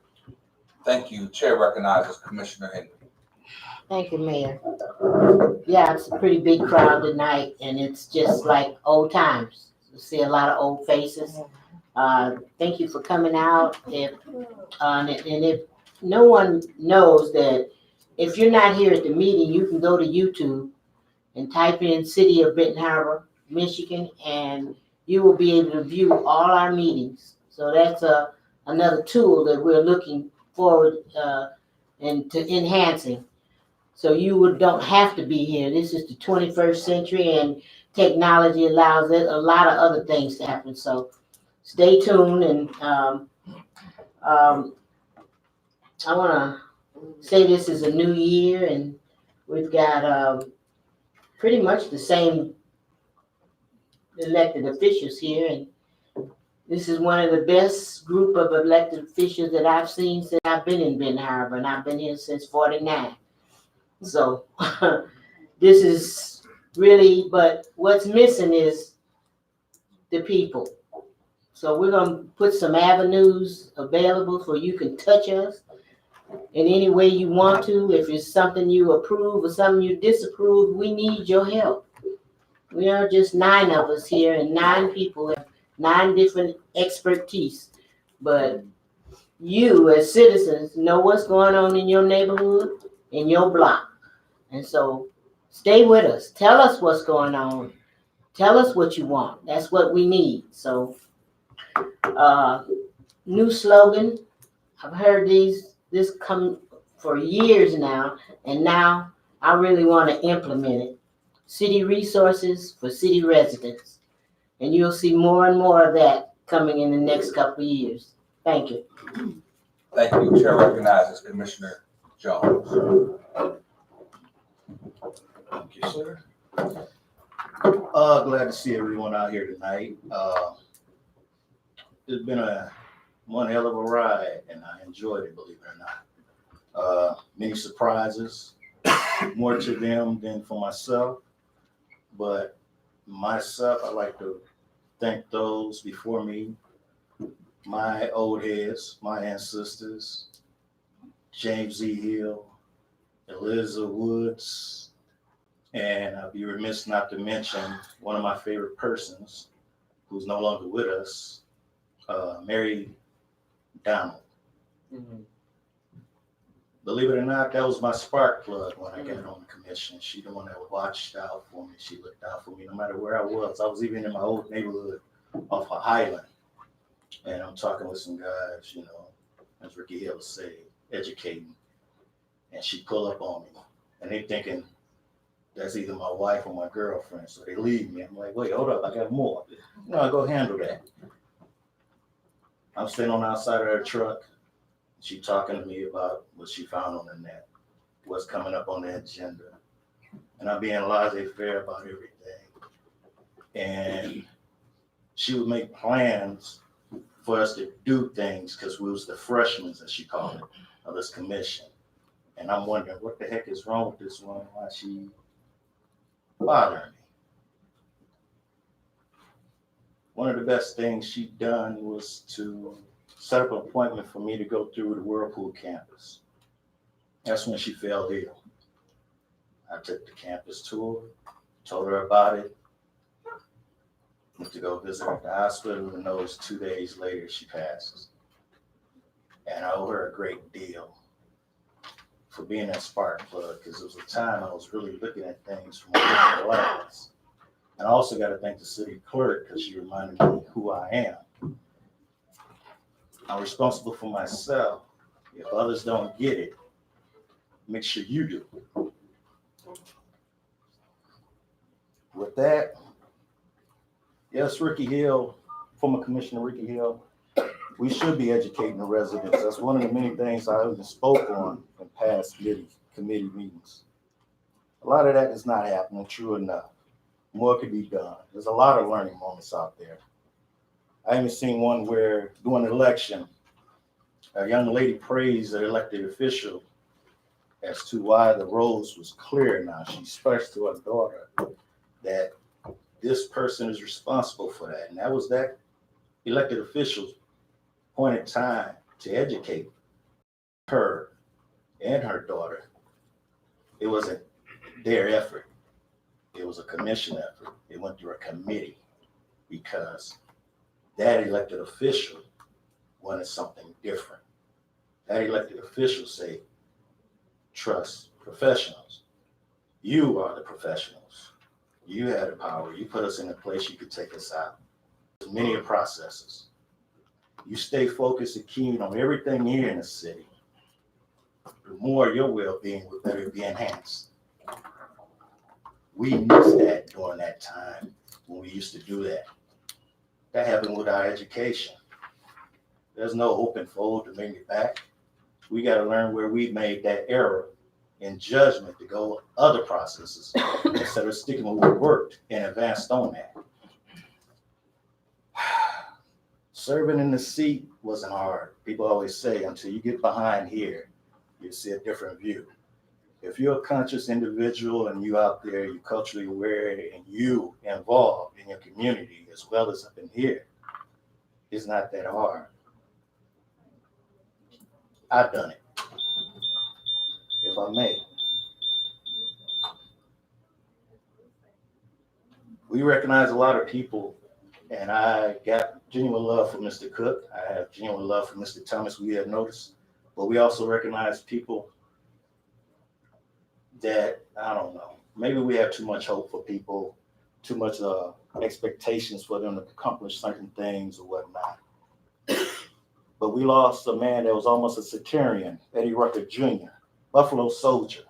Thank you. Chair recognizes Commissioner Henry. Thank you, Mayor. Yeah, it's a pretty big crowd tonight, and it's just like old times. You see a lot of old faces. Thank you for coming out. And if no one knows that, if you're not here at the meeting, you can go to YouTube and type in City of Benton Harbor, Michigan, and you will be able to view all our meetings. So that's another tool that we're looking forward and to enhancing. So you don't have to be here. This is the 21st century, and technology allows it a lot of other things to happen. So stay tuned, and I want to say this is a new year, and we've got pretty much the same elected officials here, and this is one of the best group of elected officials that I've seen since I've been in Benton Harbor, and I've been here since '49. So this is really, but what's missing is the people. So we're gonna put some avenues available so you can touch us in any way you want to. If it's something you approve or something you disapprove, we need your help. We are just 9 of us here, and 9 people have 9 different expertise. But you, as citizens, know what's going on in your neighborhood, in your block. And so stay with us. Tell us what's going on. Tell us what you want. That's what we need. So new slogan. I've heard this come for years now, and now I really want to implement it. City resources for city residents. And you'll see more and more of that coming in the next couple of years. Thank you. Thank you. Chair recognizes Commissioner Jones. Thank you, sir. Glad to see everyone out here tonight. It's been one hell of a ride, and I enjoyed it, believe it or not. Many surprises, more to them than for myself. But myself, I'd like to thank those before me, my old heads, my ancestors, James E. Hill, Eliza Woods, and I'd be remiss not to mention one of my favorite persons who's no longer with us, Mary Donald. Mhm. Believe it or not, that was my spark plug when I got on the commission. She the one that watched out for me. She looked out for me no matter where I was. I was even in my old neighborhood off of Highland. And I'm talking with some guys, you know, as Ricky Hill say, educating. And she pull up on me. And they thinking that's either my wife or my girlfriend. So they leave me. I'm like, wait, hold up, I got more. No, go handle that. I'm sitting on the outside of her truck. She talking to me about what she found on the net, what's coming up on the agenda. And I'm being laissez-faire about everything. And she would make plans for us to do things because we was the freshmen, as she called it, of this commission. And I'm wondering what the heck is wrong with this one? Why she bothering me? One of the best things she done was to set up an appointment for me to go through the Whirlpool campus. That's when she fell ill. I took the campus tour, told her about it, went to go visit her at the hospital, and those 2 days later she passes. And I owe her a great deal for being that spark plug, because it was a time I was really looking at things from a different lens. And I also got to thank the city clerk because she reminded me who I am. I'm responsible for myself. If others don't get it, make sure you do. With that, yes, Ricky Hill, former Commissioner Ricky Hill, we should be educating the residents. That's one of the many things I even spoke on in past committee meetings. A lot of that is not happening, true enough. More could be done. There's a lot of learning moments out there. I even seen one where during an election, a young lady praised an elected official as to why the roads was clear now. She expressed to her daughter that this person is responsible for that. And that was that elected official's point in time to educate her and her daughter. It wasn't their effort. It was a commission effort. It went through a committee because that elected official wanted something different. That elected official say, trust professionals. You are the professionals. You had the power. You put us in a place you could take us out. There's many processes. You stay focused and keen on everything here in the city, the more your well-being will better be enhanced. We missed that during that time when we used to do that. That happened with our education. There's no open fold to bring it back. We got to learn where we made that error in judgment to go other processes instead of sticking with what worked and advanced on that. Serving in the seat wasn't hard. People always say until you get behind here, you see a different view. If you're a conscious individual and you out there, you're culturally aware and you involved in your community as well as up in here, it's not that hard. I've done it, if I may. We recognize a lot of people, and I got genuine love for Mr. Cook. I have genuine love for Mr. Thomas, we have noticed, but we also recognize people that, I don't know, maybe we have too much hope for people, too much expectations for them to accomplish certain things or whatnot. But we lost a man that was almost a sectarian, Eddie Rucker Jr., Buffalo Soldier.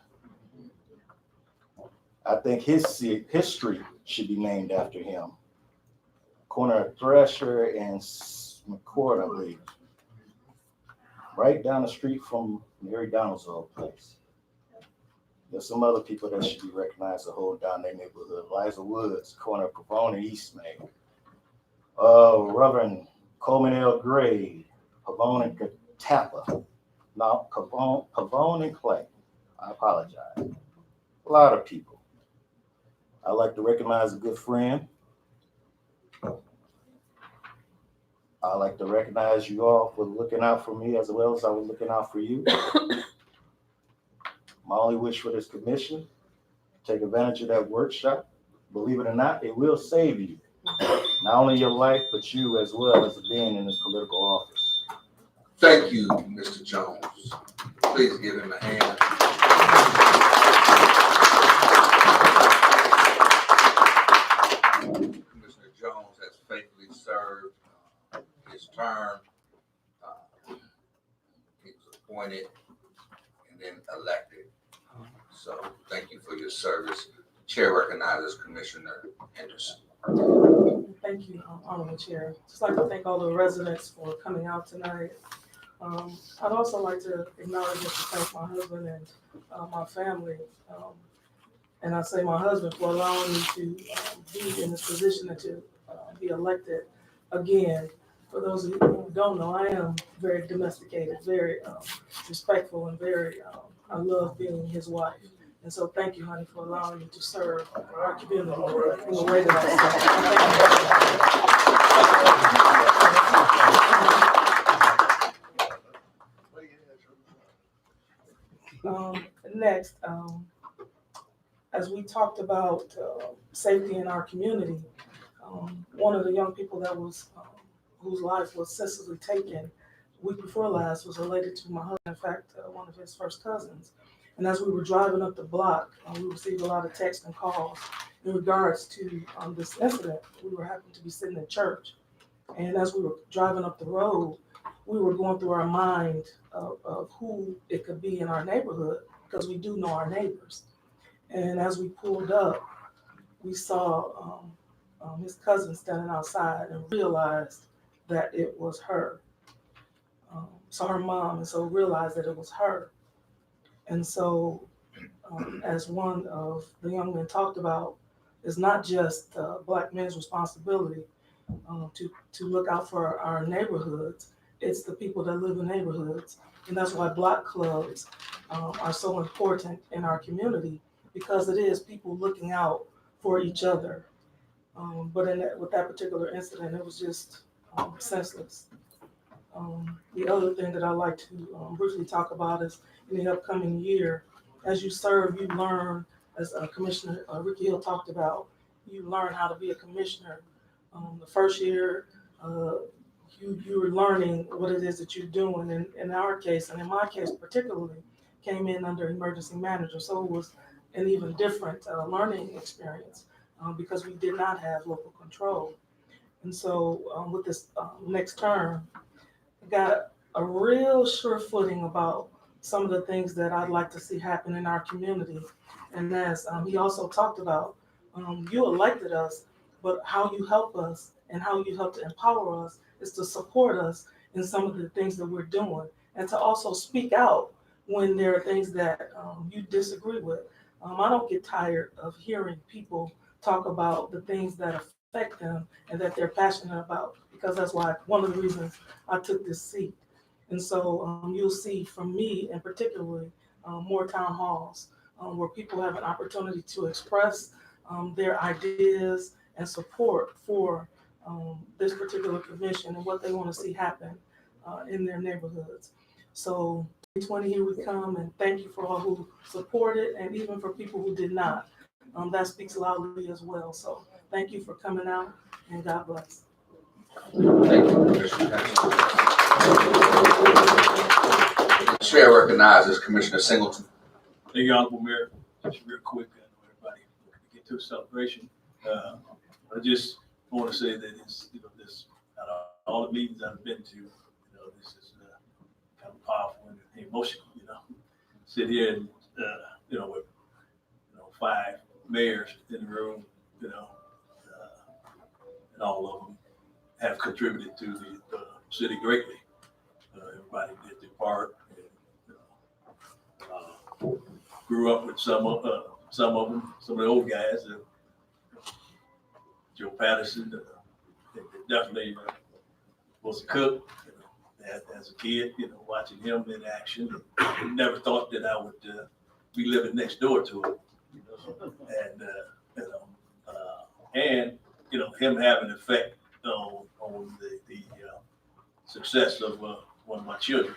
I think his street should be named after him. Corner of Thresher and McCord, I believe. Right down the street from Mary Donald's old place. There's some other people that should be recognized to hold down their neighborhood. Liza Woods, corner of Pavone and East Main. Reverend Coleman L. Gray, Pavone and Tappa. No, Pavone and Clay. I apologize. A lot of people. I'd like to recognize a good friend. I'd like to recognize you all for looking out for me as well as I was looking out for you. My only wish for this commission, take advantage of that workshop. Believe it or not, it will save you. Not only your life, but you as well as being in this political office. Thank you, Mr. Jones. Please give him a hand. Commissioner Jones has faithfully served his term. He was appointed and then elected. So thank you for your service. Chair recognizes Commissioner Henderson. Thank you, Honorable Chair. Just like to thank all the residents for coming out tonight. I'd also like to acknowledge and to thank my husband and my family. And I say my husband for allowing me to be in this position and to be elected again. For those of you who don't know, I am very domesticated, very respectful, and very, I love being his wife. And so thank you, honey, for allowing me to serve our community in the way that I serve. Next, as we talked about safety in our community, one of the young people that was whose life was senselessly taken week before last was related to my husband, in fact, one of his first cousins. And as we were driving up the block, we received a lot of texts and calls in regards to this incident. We were happened to be sitting in church. And as we were driving up the road, we were going through our mind of who it could be in our neighborhood, because we do know our neighbors. And as we pulled up, we saw his cousin standing outside and realized that it was her. Saw her mom, and so realized that it was her. And so, as one of the young men talked about, it's not just Black men's responsibility to look out for our neighborhoods. It's the people that live in neighborhoods. And that's why block clubs are so important in our community, because it is people looking out for each other. But with that particular incident, it was just senseless. The other thing that I'd like to briefly talk about is in the upcoming year, as you serve, you learn, as Commissioner Ricky Hill talked about, you learn how to be a commissioner. The first year, you're learning what it is that you're doing. And in our case, and in my case particularly, came in under emergency manager. So it was an even different learning experience because we did not have local control. And so with this next term, I got a real sure footing about some of the things that I'd like to see happen in our community. And as he also talked about, you elected us, but how you help us and how you help to empower us is to support us in some of the things that we're doing, and to also speak out when there are things that you disagree with. I don't get tired of hearing people talk about the things that affect them and that they're passionate about, because that's why one of the reasons I took this seat. And so you'll see from me, and particularly more town halls where people have an opportunity to express their ideas and support for this particular commission and what they want to see happen in their neighborhoods. So 2020, here we come, and thank you for all who supported, and even for people who did not. That speaks loudly as well. So thank you for coming out, and God bless. Thank you, Commissioner Henderson. The chair recognizes Commissioner Singleton. Thank you, Honorable Mayor. Just real quick, I know everybody get to a celebration. I just want to say that it's, this, out of all the meetings I've been to, this is kind of powerful and emotional, sit here and, with, 5 mayors in the room, and all of them have contributed to the city greatly. Everybody did their part. And, grew up with some of them, some of the old guys. Joe Patterson definitely was a cook. As a kid, watching him in action, never thought that I would be living next door to him. And him having an effect on the success of one of my children.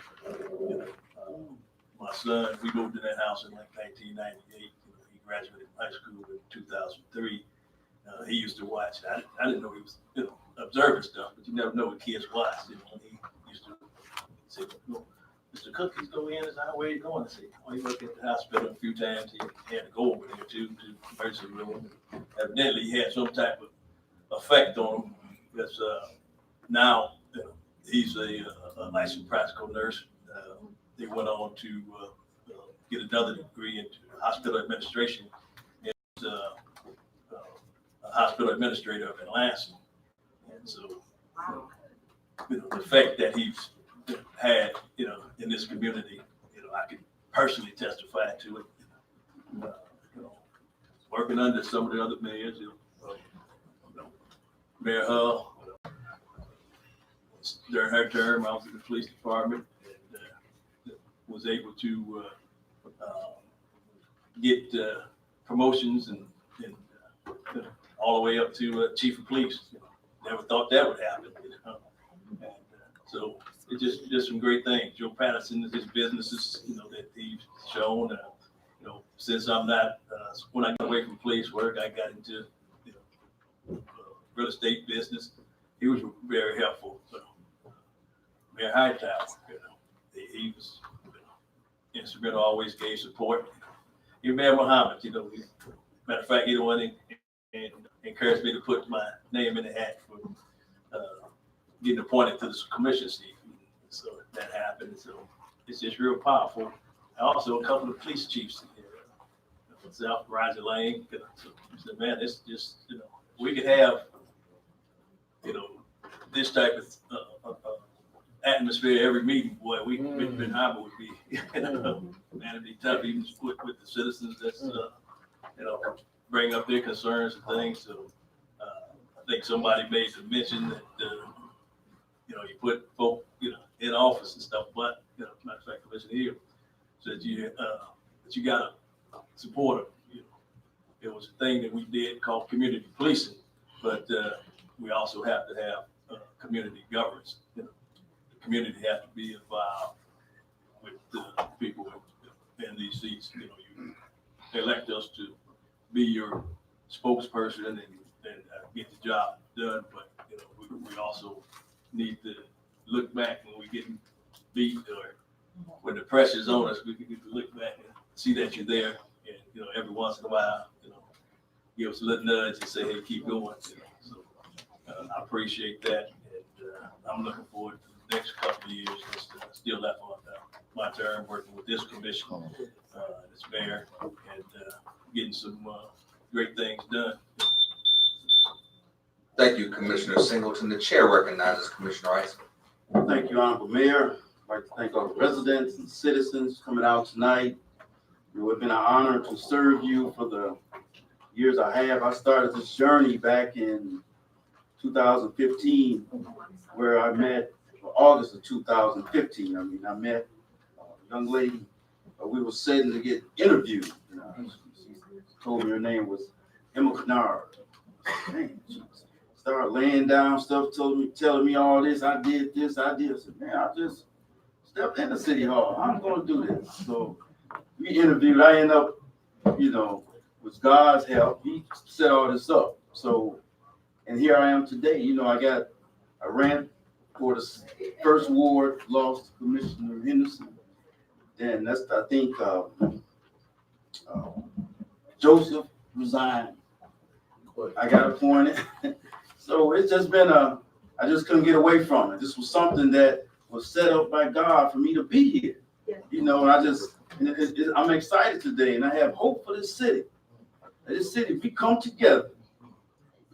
My son, we moved in that house in like 1998. He graduated from high school in 2003. He used to watch. I didn't know he was, observing stuff, but you never know what kids watch. He used to say, Mr. Cook, he's going in. Where are you going? I said, he worked at the hospital a few times. He had to go over there to the emergency room. Evidently, he had some type of effect on him because now he's a licensed practical nurse. They went on to get another degree into hospital administration. He's a hospital administrator up in Lansing. And so, the effect that he's had, in this community, I can personally testify to it. Working under some of the other mayors, Mayor Hull, during her term, I was in the police department and was able to get promotions and all the way up to chief of police. Never thought that would happen. And, so it's just some great things. Joe Patterson, his businesses, that he's shown. Since I'm not, when I got away from police work, I got into real estate business. He was very helpful. Mayor Hightower, he was instrumental, always gave support. Even Mayor Muhammad, matter of fact, he the one and encouraged me to put my name in the hat for getting appointed to the commission seat. So that happened. So it's just real powerful. Also, a couple of police chiefs here, myself, Roger Lane. So I said, man, it's just, we could have, this type of atmosphere every meeting. Boy, Ben Harbor would be, man, it'd be tough even with the citizens that's, bring up their concerns and things. So I think somebody made the mention that, you put folk, in office and stuff, but, matter of fact, Commissioner Hill said that you gotta support them. It was a thing that we did called community policing, but we also have to have community governance. The community has to be involved with the people in these seats. You elect us to be your spokesperson and get the job done, but we also need to look back when we get beat or when the pressure's on us. We can look back and see that you're there, and every once in a while, give us a little nudge and say, "Hey, keep going." So I appreciate that, and I'm looking forward to the next couple of years. Still left on my term, working with this commission, this mayor, and getting some great things done. Thank you, Commissioner Singleton. The chair recognizes Commissioner Rice. Thank you, Honorable Mayor. I'd like to thank all the residents and citizens coming out tonight. It would have been an honor to serve you for the years I have. I started this journey back in 2015, where I met, August of 2015. I met a young lady. We were sitting to get interviewed. She told me her name was Emma Kennard. Man, she started laying down stuff, telling me all this. I did this, I did. I said, man, I just stepped into City Hall. I'm going to do this. So we interviewed. I ended up, with God's help, he set all this up. So, and here I am today. I ran for the first ward, lost to Commissioner Henderson. Then I think Joseph resigned. I got appointed. So it's just been I just couldn't get away from it. This was something that was set up by God for me to be here. And I'm excited today, and I have hope for this city. This city, if we come together,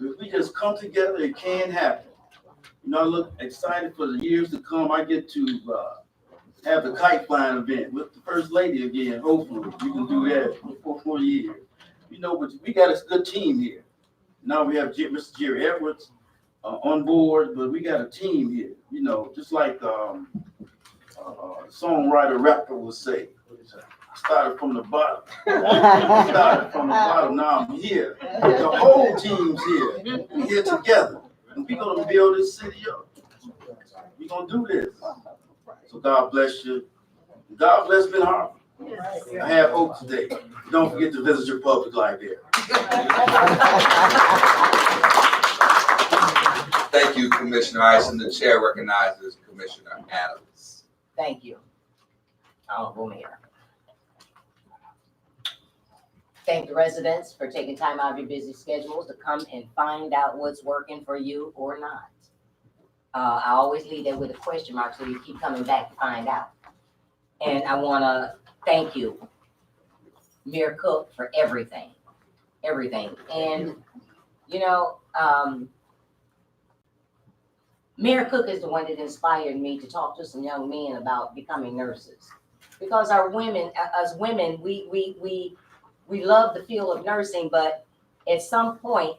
if we just come together, it can happen. I look excited for the years to come. I get to have the kite flying event with the First Lady again. Hopefully, we can do that for 4 years. But we got a good team here. Now we have Mr. Jerry Edwards on board, but we got a team here. Just like songwriter rapper would say, I started from the bottom. Now I'm here. The whole team's here. We're here together. And we're going to build this city up. We're going to do this. So God bless you. God bless Ben Harbor. I have oats today. Don't forget to visit your public library. Thank you, Commissioner Ice, and the chair recognizes Commissioner Adams. Thank you, Honorable Mayor. Thank the residents for taking time out of your busy schedules to come and find out what's working for you or not. I always leave that with a question mark, so you keep coming back to find out. And I wanna thank you, Mayor Cook, for everything. And, you know, Mayor Cook is the one that inspired me to talk to some young men about becoming nurses. Because our women, as women, we love the field of nursing, but at some point,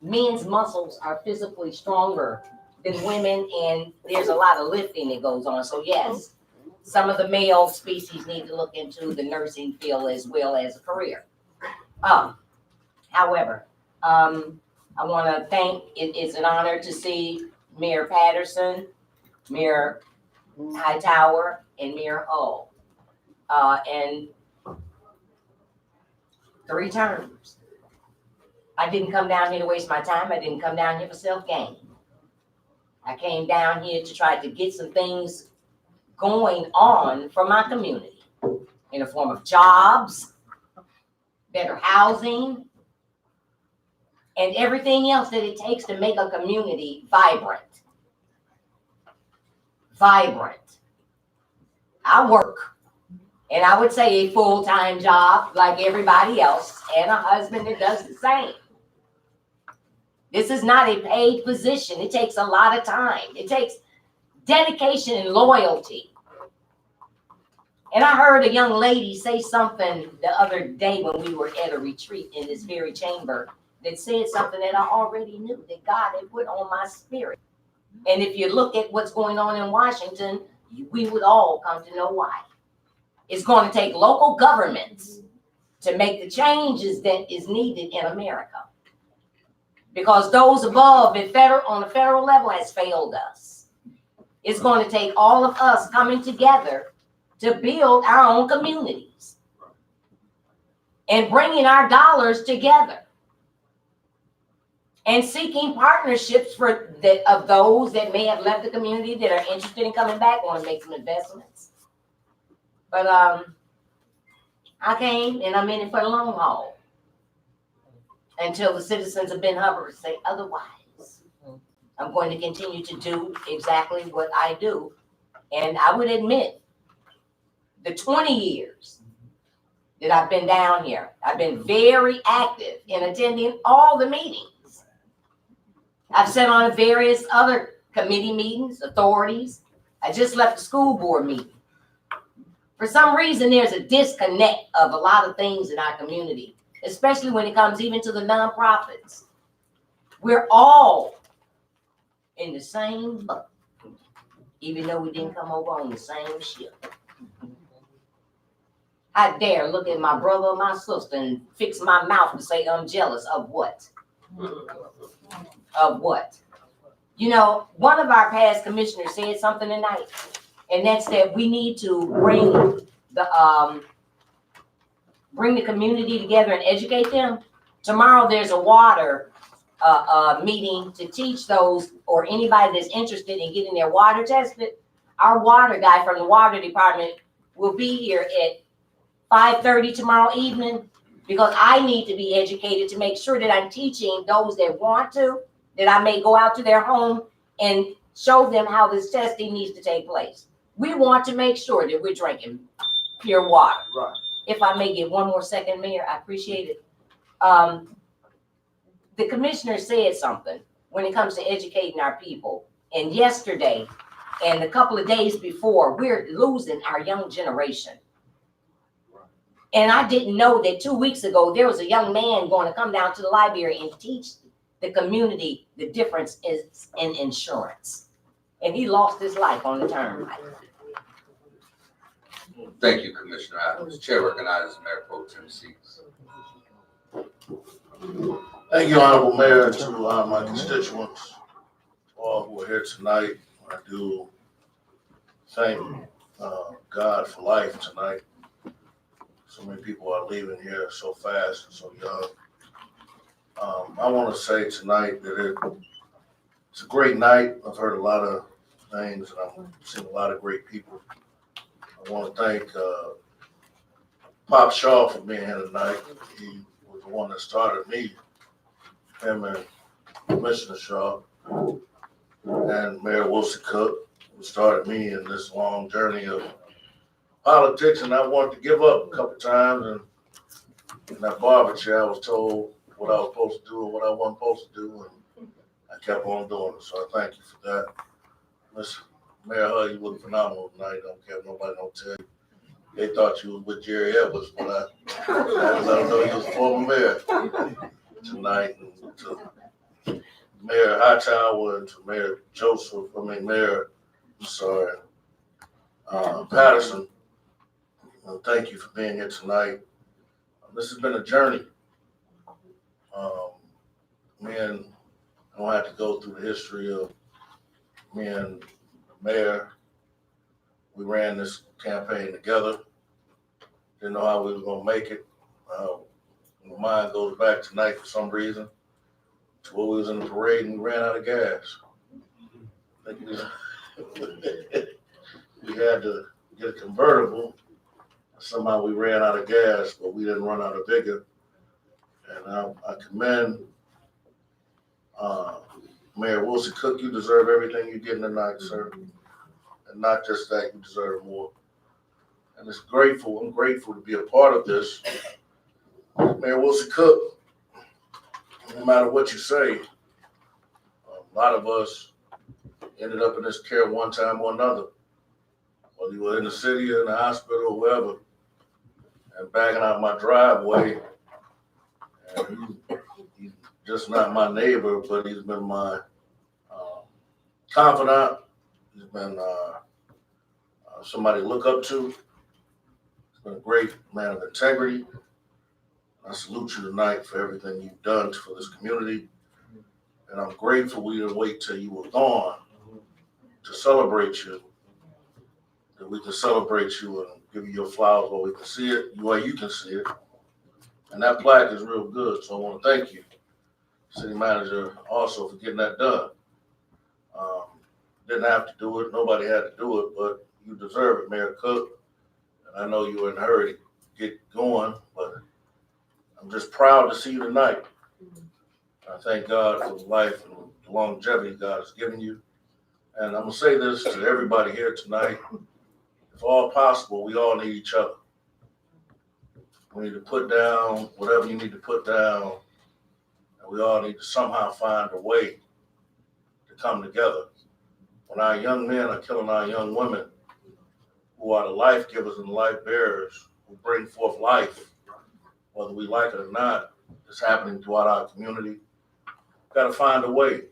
men's muscles are physically stronger than women, and there's a lot of lifting that goes on. So yes, some of the male species need to look into the nursing field as well as a career. However, I want to thank, it's an honor to see Mayor Patterson, Mayor Hightower, and Mayor Hull. And 3 terms. I didn't come down here to waste my time. I didn't come down here for self-gain. I came down here to try to get some things going on for my community in the form of jobs, better housing, and everything else that it takes to make a community vibrant. I work, and I would say a full-time job like everybody else, and a husband that does the same. This is not a paid position. It takes a lot of time. It takes dedication and loyalty. And I heard a young lady say something the other day when we were at a retreat in this very chamber that said something that I already knew, that God had put on my spirit. And if you look at what's going on in Washington, we would all come to know why. It's going to take local governments to make the changes that is needed in America. Because those above on the federal level has failed us. It's going to take all of us coming together to build our own communities and bringing our dollars together and seeking partnerships of those that may have left the community that are interested in coming back, want to make some investments. But I came and I'm in it for the long haul until the citizens of Ben Hubbard say otherwise. I'm going to continue to do exactly what I do. And I would admit, the 20 years that I've been down here, I've been very active in attending all the meetings. I've sat on various other committee meetings, authorities. I just left the school board meeting. For some reason, there's a disconnect of a lot of things in our community, especially when it comes even to the nonprofits. We're all in the same boat, even though we didn't come over on the same ship. I dare look at my brother or my sister and fix my mouth and say I'm jealous of what? Of what? You know, one of our past commissioners said something tonight, and that's that we need to bring the community together and educate them. Tomorrow there's a water meeting to teach those or anybody that's interested in getting their water tested. Our water guy from the water department will be here at 5:30 tomorrow evening, because I need to be educated to make sure that I'm teaching those that want to, that I may go out to their home and show them how this testing needs to take place. We want to make sure that we're drinking pure water. Right. If I may get one more second, Mayor, I appreciate it. The commissioner said something when it comes to educating our people. And yesterday and a couple of days before, we're losing our young generation. And I didn't know that 2 weeks ago, there was a young man going to come down to the library and teach the community the difference is in insurance. And he lost his life on the turnpike. Thank you, Commissioner Adams. Chair recognizes Mayor Pro Tem Seats. Thank you, Honorable Mayor, and to my constituents, all who are here tonight. I do thank God for life tonight. so many people are leaving here so fast and so young. I want to say tonight that it's a great night. I've heard a lot of things, and I've seen a lot of great people. I want to thank Pop Shaw for being here tonight. He was the one that started me, him and Commissioner Shaw, and Mayor Wilson Cook, who started me in this long journey of politics. And I wanted to give up a couple times, and in that barber chair, I was told what I was supposed to do and what I wasn't supposed to do, and I kept on doing it. So I thank you for that. Listen, Mayor Hudd, you look phenomenal tonight. Don't care if nobody don't tell you. They thought you was with Jerry Edwards, but I let them know you was former mayor tonight. And to Mayor Hightower and to Mayor Patterson, thank you for being here tonight. This has been a journey. Me and I don't have to go through the history of me and the mayor. We ran this campaign together. Didn't know how we were gonna make it. My mind goes back tonight for some reason to where we was in the parade and we ran out of gas. We had to get a convertible. Somehow we ran out of gas, but we didn't run out of vigor. And I commend Mayor Wilson Cook. You deserve everything you're getting tonight, sir. And not just that, you deserve more. And I'm grateful to be a part of this. Mayor Wilson Cook, no matter what you say, a lot of us ended up in this care one time or another. Whether you were in the city or in the hospital or wherever, and backing out my driveway. And he's just not my neighbor, but he's been my confidant. He's been somebody to look up to. He's been a great man of integrity. I salute you tonight for everything you've done for this community. And I'm grateful we didn't wait till you were gone to celebrate you. That we can celebrate you and give you your flowers while we can see it, while you can see it. And that plaque is real good, so I want to thank you, City Manager, also for getting that done. Didn't have to do it, nobody had to do it, but you deserve it, Mayor Cook. And I know you were in a hurry to get going, but I'm just proud to see you tonight. I thank God for the life and the longevity God has given you. And I'm gonna say this to everybody here tonight. If all possible, we all need each other. We need to put down whatever you need to put down, and we all need to somehow find a way to come together. When our young men are killing our young women, who are the life givers and life bearers, who bring forth life, whether we like it or not, it's happening throughout our community. We've got to find a way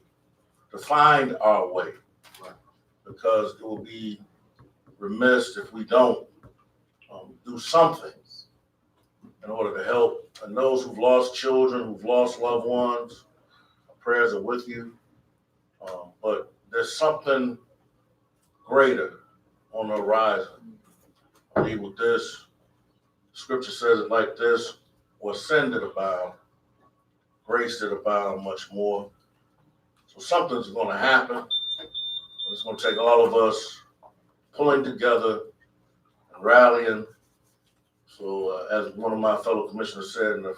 to find our way, because it will be remiss if we don't do something in order to help. And those who've lost children, who've lost loved ones, prayers are with you. But there's something greater on the horizon. I believe with this, Scripture says it like this: where sin did abound, grace did abound much more. So something's going to happen. It's going to take all of us pulling together and rallying. So as one of my fellow commissioners said, and if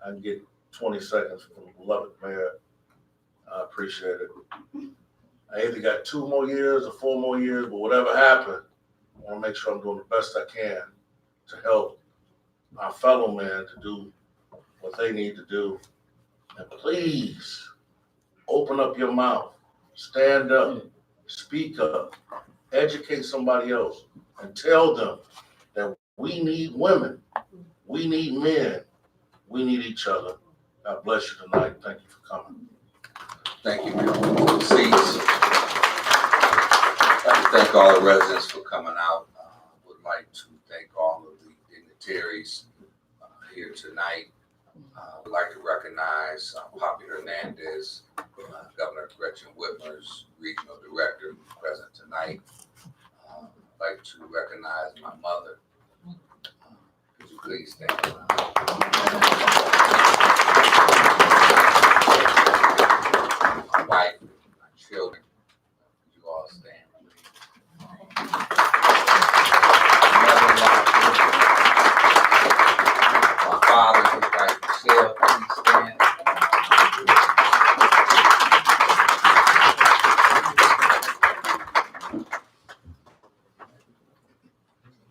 I can get 20 seconds from the beloved mayor, I appreciate it. I either got 2 more years or 4 more years, but whatever happened, I want to make sure I'm doing the best I can to help our fellow men to do what they need to do. And please open up your mouth, stand up, speak up, educate somebody else, and tell them that we need women, we need men, we need each other. God bless you tonight. Thank you for coming. Thank you. Seats. I'd like to thank all the residents for coming out. Would like to thank all of the dignitaries here tonight. Would like to recognize Poppy Hernandez, Governor Gretchen Whitmer's Regional Director, who's present tonight. I'd like to recognize my mother, who's a Please stand. My wife, my children, you all stand, please. My father, his wife Michelle, please stand.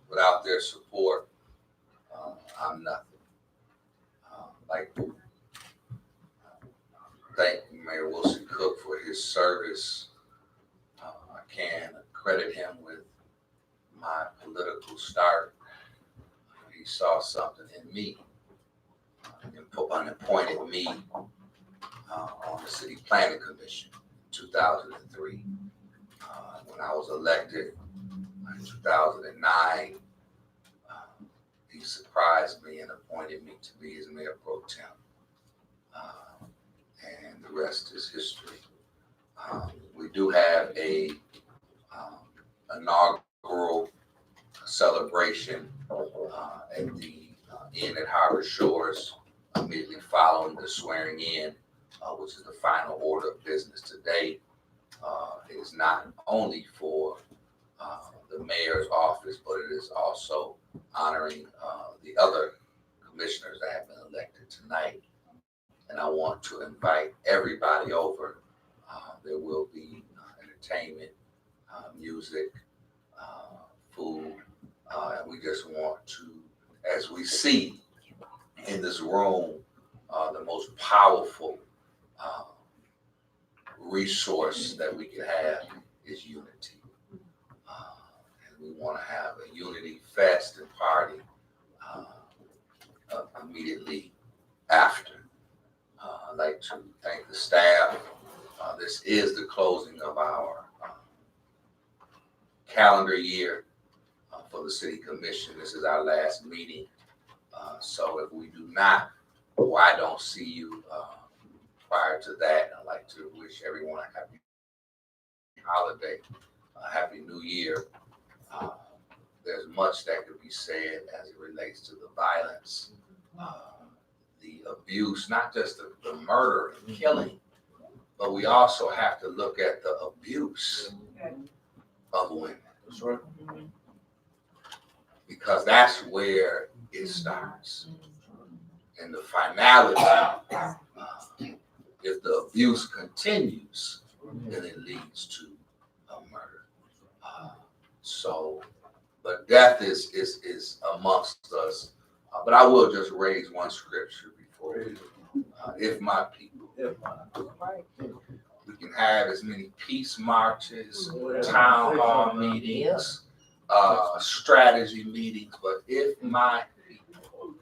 Without their support, I'm nothing. Like to thank Mayor Wilson Cook for his service. I can credit him with my political start. He saw something in me and appointed me on the City Planning Commission in 2003. When I was elected in 2009, he surprised me and appointed me to be his mayor pro tem. And the rest is history. We do have a inaugural celebration at the Inn at Harbor Shores immediately following the swearing in, which is the final order of business today. It is not only for the mayor's office, but it is also honoring the other commissioners that have been elected tonight. And I want to invite everybody over. There will be entertainment, music, food, and we just want to, as we see in this room, the most powerful resource that we can have is unity. And we want to have a unity fest and party immediately after. I'd like to thank the staff. This is the closing of our calendar year for the City Commission. This is our last meeting. So if we do not, or I don't see you prior to that, I'd like to wish everyone a happy holiday, a happy new year. There's much that could be said as it relates to the violence, the abuse, not just the murder and killing, but we also have to look at the abuse of women. That's right. Because that's where it starts. And the finality, if the abuse continues, then it leads to a murder. But death is amongst us. But I will just raise one scripture before we, if my people, we can have as many peace marches, town hall meetings, strategy meetings, but if my people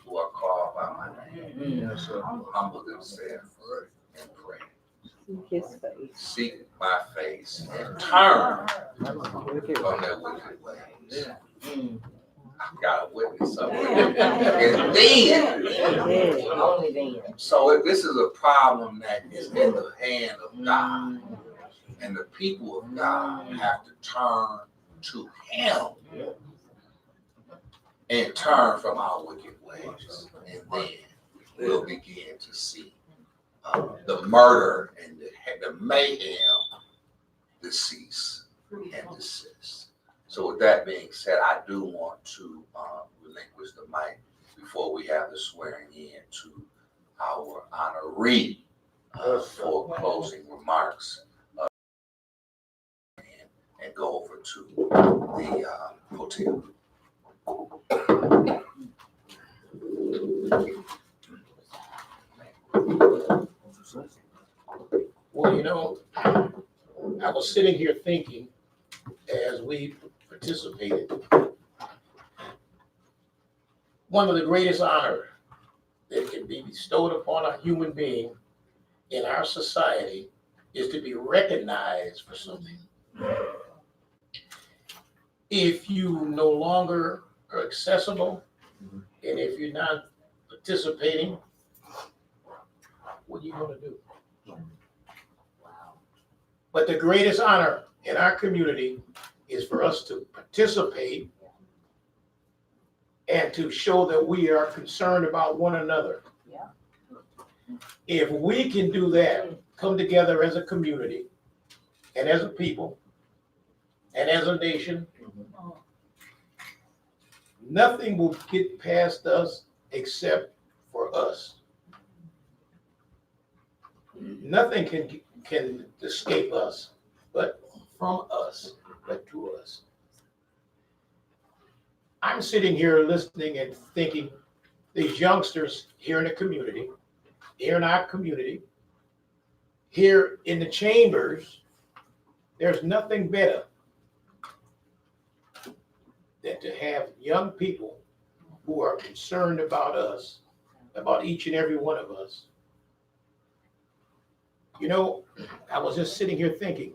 who are called by my name will humble themselves and pray, seek my face and turn from their wicked ways. I've got a witness somewhere. And then, Only then. so if this is a problem that is in the hand of God, and the people of God have to turn to Him and turn from our wicked ways, and then we'll begin to see the murder and the mayhem cease and desist. So with that being said, I do want to relinquish the mic before we have the swearing in to our honoree for closing remarks and go over to the hotel. Well, you know, I was sitting here thinking as we participated, one of the greatest honor that can be bestowed upon a human being in our society is to be recognized for something. If you no longer are accessible, and if you're not participating, what are you going to do? But the greatest honor in our community is for us to participate and to show that we are concerned about one another. Yeah. If we can do that, come together as a community and as a people and as a nation, nothing will get past us except for us. Nothing can escape us, but from us, but to us. I'm sitting here listening and thinking, these youngsters here in the community, here in our community, here in the chambers, there's nothing better than to have young people who are concerned about us, about each and every one of us. You know, I was just sitting here thinking,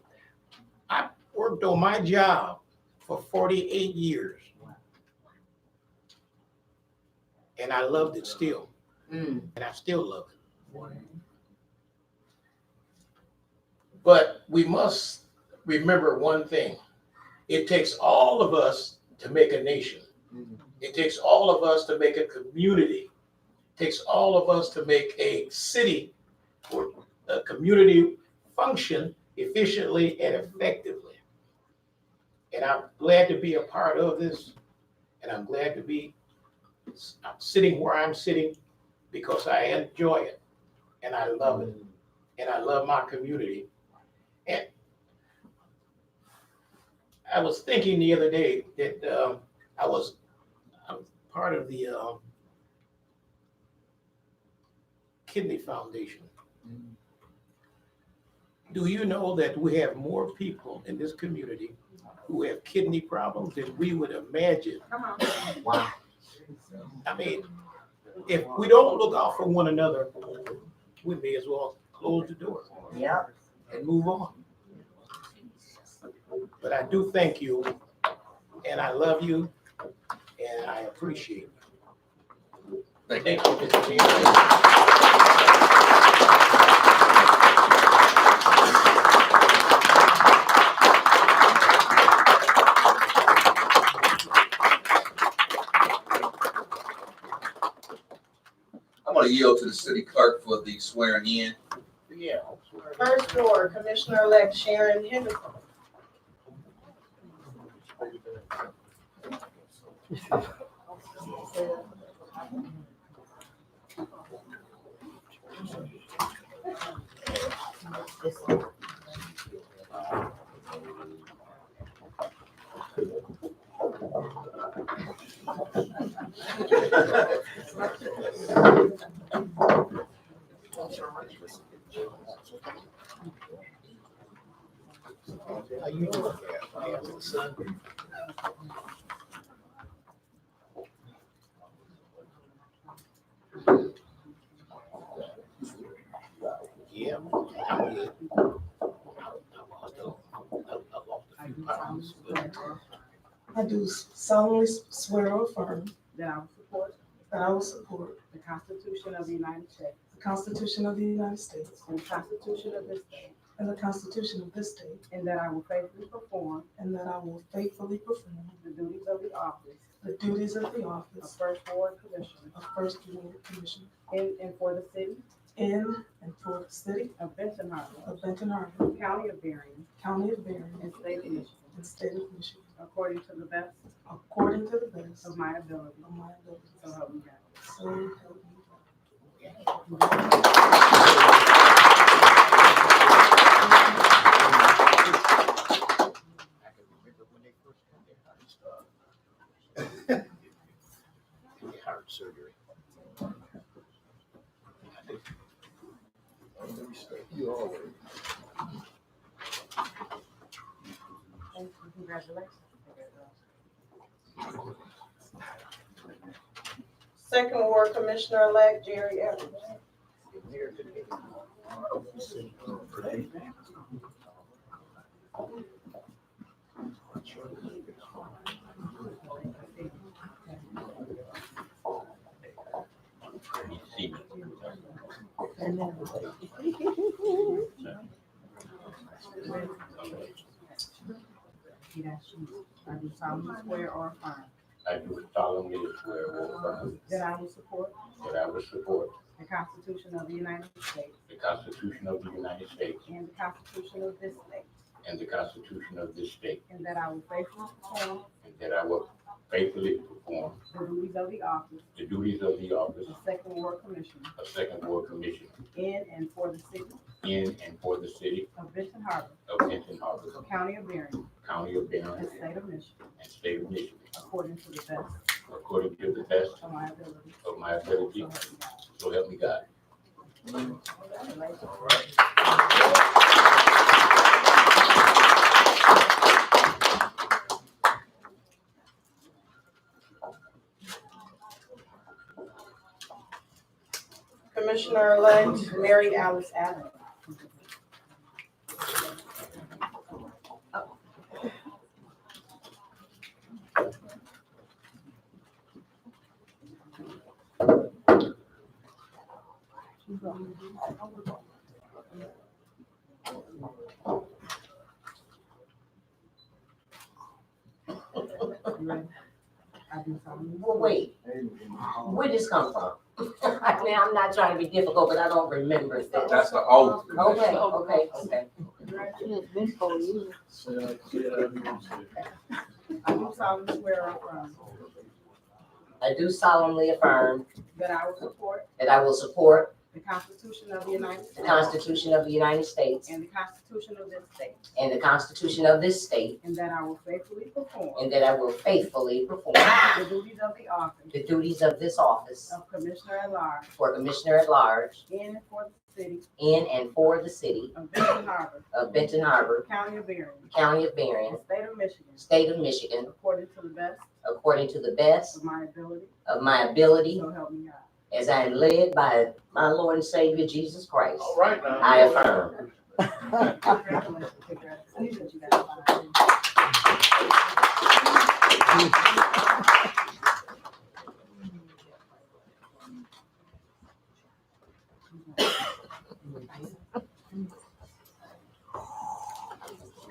I worked on my job for 48 years. And I loved it still. And I still love it. But we must remember one thing. It takes all of us to make a nation. It takes all of us to make a community. It takes all of us to make a city or a community function efficiently and effectively. And I'm glad to be a part of this. And I'm glad to be sitting where I'm sitting because I enjoy it and I love it. And I love my community. And I was thinking the other day that I'm part of the Kidney Foundation. Do you know that we have more people in this community who have kidney problems than we would imagine? Wow. I mean, if we don't look out for one another, we may as well close the door. Yeah. And move on. But I do thank you, and I love you, and I appreciate you. Thank you, Mr. Chairman. I'm going to yield to the city clerk for the swearing in. Yeah. First floor, Commissioner-elect Sharon Henderson. How you doing? Son? Yeah, I'm good. I do solemnly swear or affirm That I will support that I will support the Constitution of the United States the Constitution of the United States and the Constitution of this state, and the Constitution of this state, and that I will faithfully perform and that I will faithfully perform the duties of the office the duties of the of office First Ward Commissioner of First Ward Commissioner in and for the city in and for the city of Benton Harbor, of Benton Harbor, County of Berrien, County of Berrien, and State of Michigan, and State of Michigan, according to the best according to the best of my ability. of my ability. So help me God. So help me God. I can remember when they first got their heart surgery. You always. Thank you. Congratulations. Second Ward Commissioner-elect Jerry Evans. I do solemnly swear or affirm I do solemnly swear or affirm that I will support that I will support the Constitution of the United States the Constitution of the United States and the Constitution of this state, and the Constitution of this state, and that I will faithfully perform and that I will faithfully perform the duties of the office the duties of the office of Second Ward Commissioner of Second Ward Commissioner in and for the city in and for the city of Benton Harbor, of Benton Harbor, County of Berrien, County of Benton, and State of Michigan, and State of Michigan, according to the best according to the best of my ability. of my ability, So help me God. so help me God. Commissioner-elect Mary Alice Adams. You ready? I do solemnly Well, wait, where this come from? I mean, I'm not trying to be difficult, but I don't remember that. That's the oath. Okay, okay, okay. I do solemnly swear or affirm I do solemnly affirm that I will support that I will support the Constitution of the United the States Constitution of the United States and the Constitution of this state, and the Constitution of this state, and that I will faithfully perform and that I will faithfully perform the duties of the office the duties of this office of Commissioner at Large for Commissioner at Large in and for the city in and for the city of Benton Harbor, of Benton Harbor, County of Berrien, County of Berrien, and State of Michigan, State of Michigan, according to the best according to the best of my ability. of my ability, So help me God. as I am led by my Lord and Savior Jesus Christ. All right now. I affirm. Congratulations. Congratulations. You got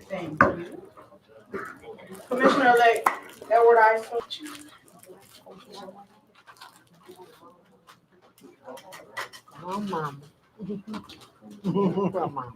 Thank you. Commissioner-elect Edward Isom. Oh, mama. Oh, mama.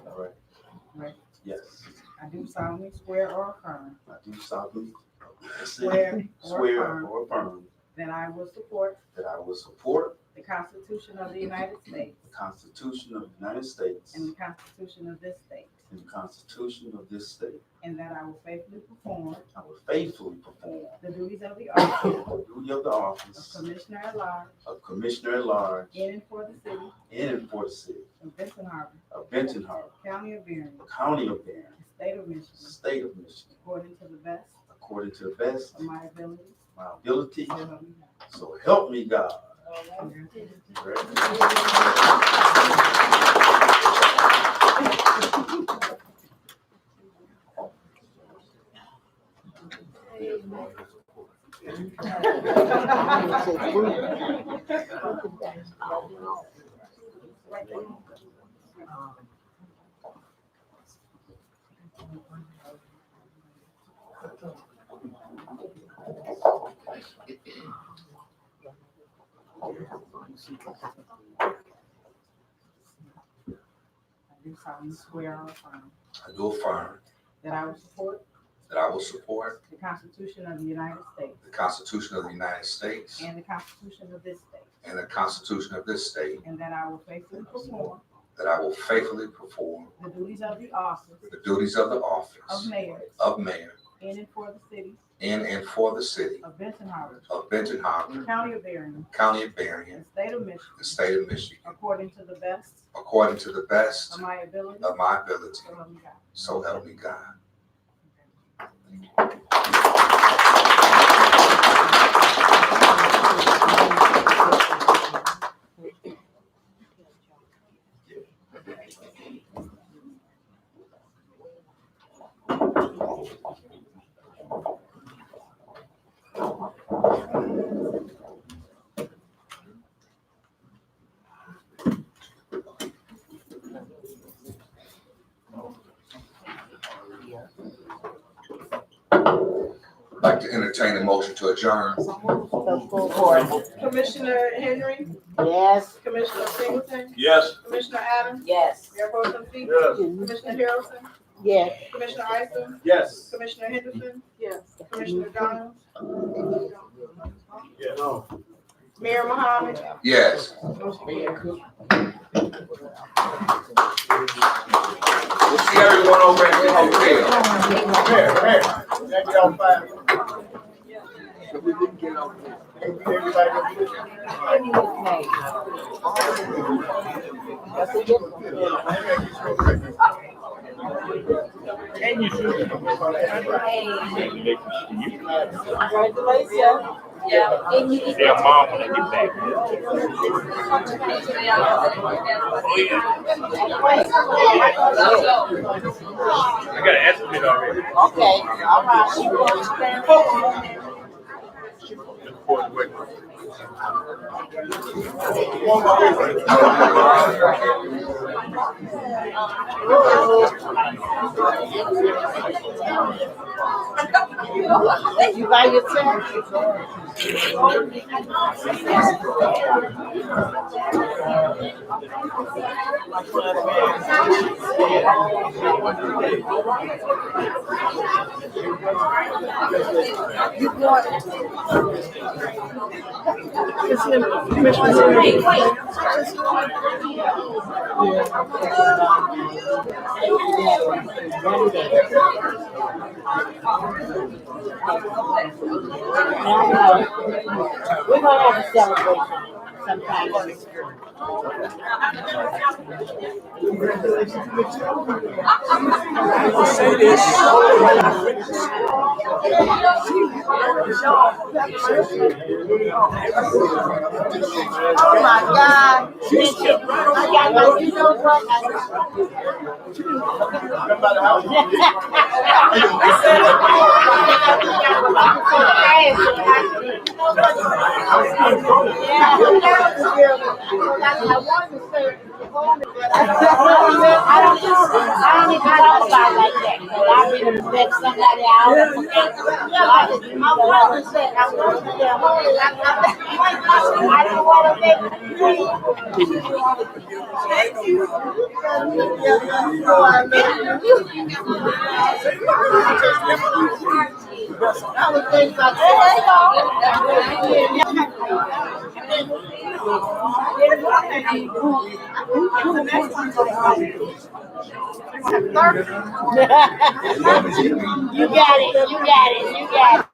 All right. Yes, I do solemnly swear or affirm I do solemnly Swear or swear affirm. or affirm that I will support that I will support the Constitution of the United States the Constitution of the United States and the Constitution of this state, and the Constitution of this state. and that I will faithfully perform I will faithfully perform the duties of the office the duty of the of office Commissioner at Large of Commissioner at Large in and for the city in and for the city of Benton Harbor, of Benton Harbor, County of Berrien, County of Berrien, and State of Michigan, State of Michigan, according to the best according to the best of my ability. of my ability. So help me God. So help me God. I do solemnly swear or affirm I do affirm that I will support that I will support the Constitution of the United States the Constitution of the United States and the Constitution of this state, and the Constitution of this state, and that I will faithfully perform that I will faithfully perform the duties of the office the duties of the office of mayor of mayor in and for the city in and for the city of Benton Harbor, of Benton Harbor, County of Berrien, County of Berrien, and State of Michigan, the State of Michigan, according to the best according to the best of my ability. of my ability. So help me God. So help me God. to entertain a motion to adjourn. Commissioner Henry, Yes. Commissioner Singleton, Yes. Commissioner Adams, Yes. Mayor Pro Tem Fee, Yes. Commissioner Harrelson, Yes. Commissioner Isom, Yes. Commissioner Henderson, Commissioner Jones, Yes. Mayor Muhammad. Yes. Motion carries. We'll see everyone over at the hotel. Thank y'all five. Everybody go get Their mom when they get back. I got an estimate already. Okay, all right. Look forward to working. You by yourself? We're gonna have a celebration sometime in the spring. Say this. Oh my God. I got no, you know what? I wanted to say, I don't even talk about it like that, because I've been to bet somebody out. My brother said, I want to say, I don't want to make thank you. I was thinking about you got it, you got it, you got it.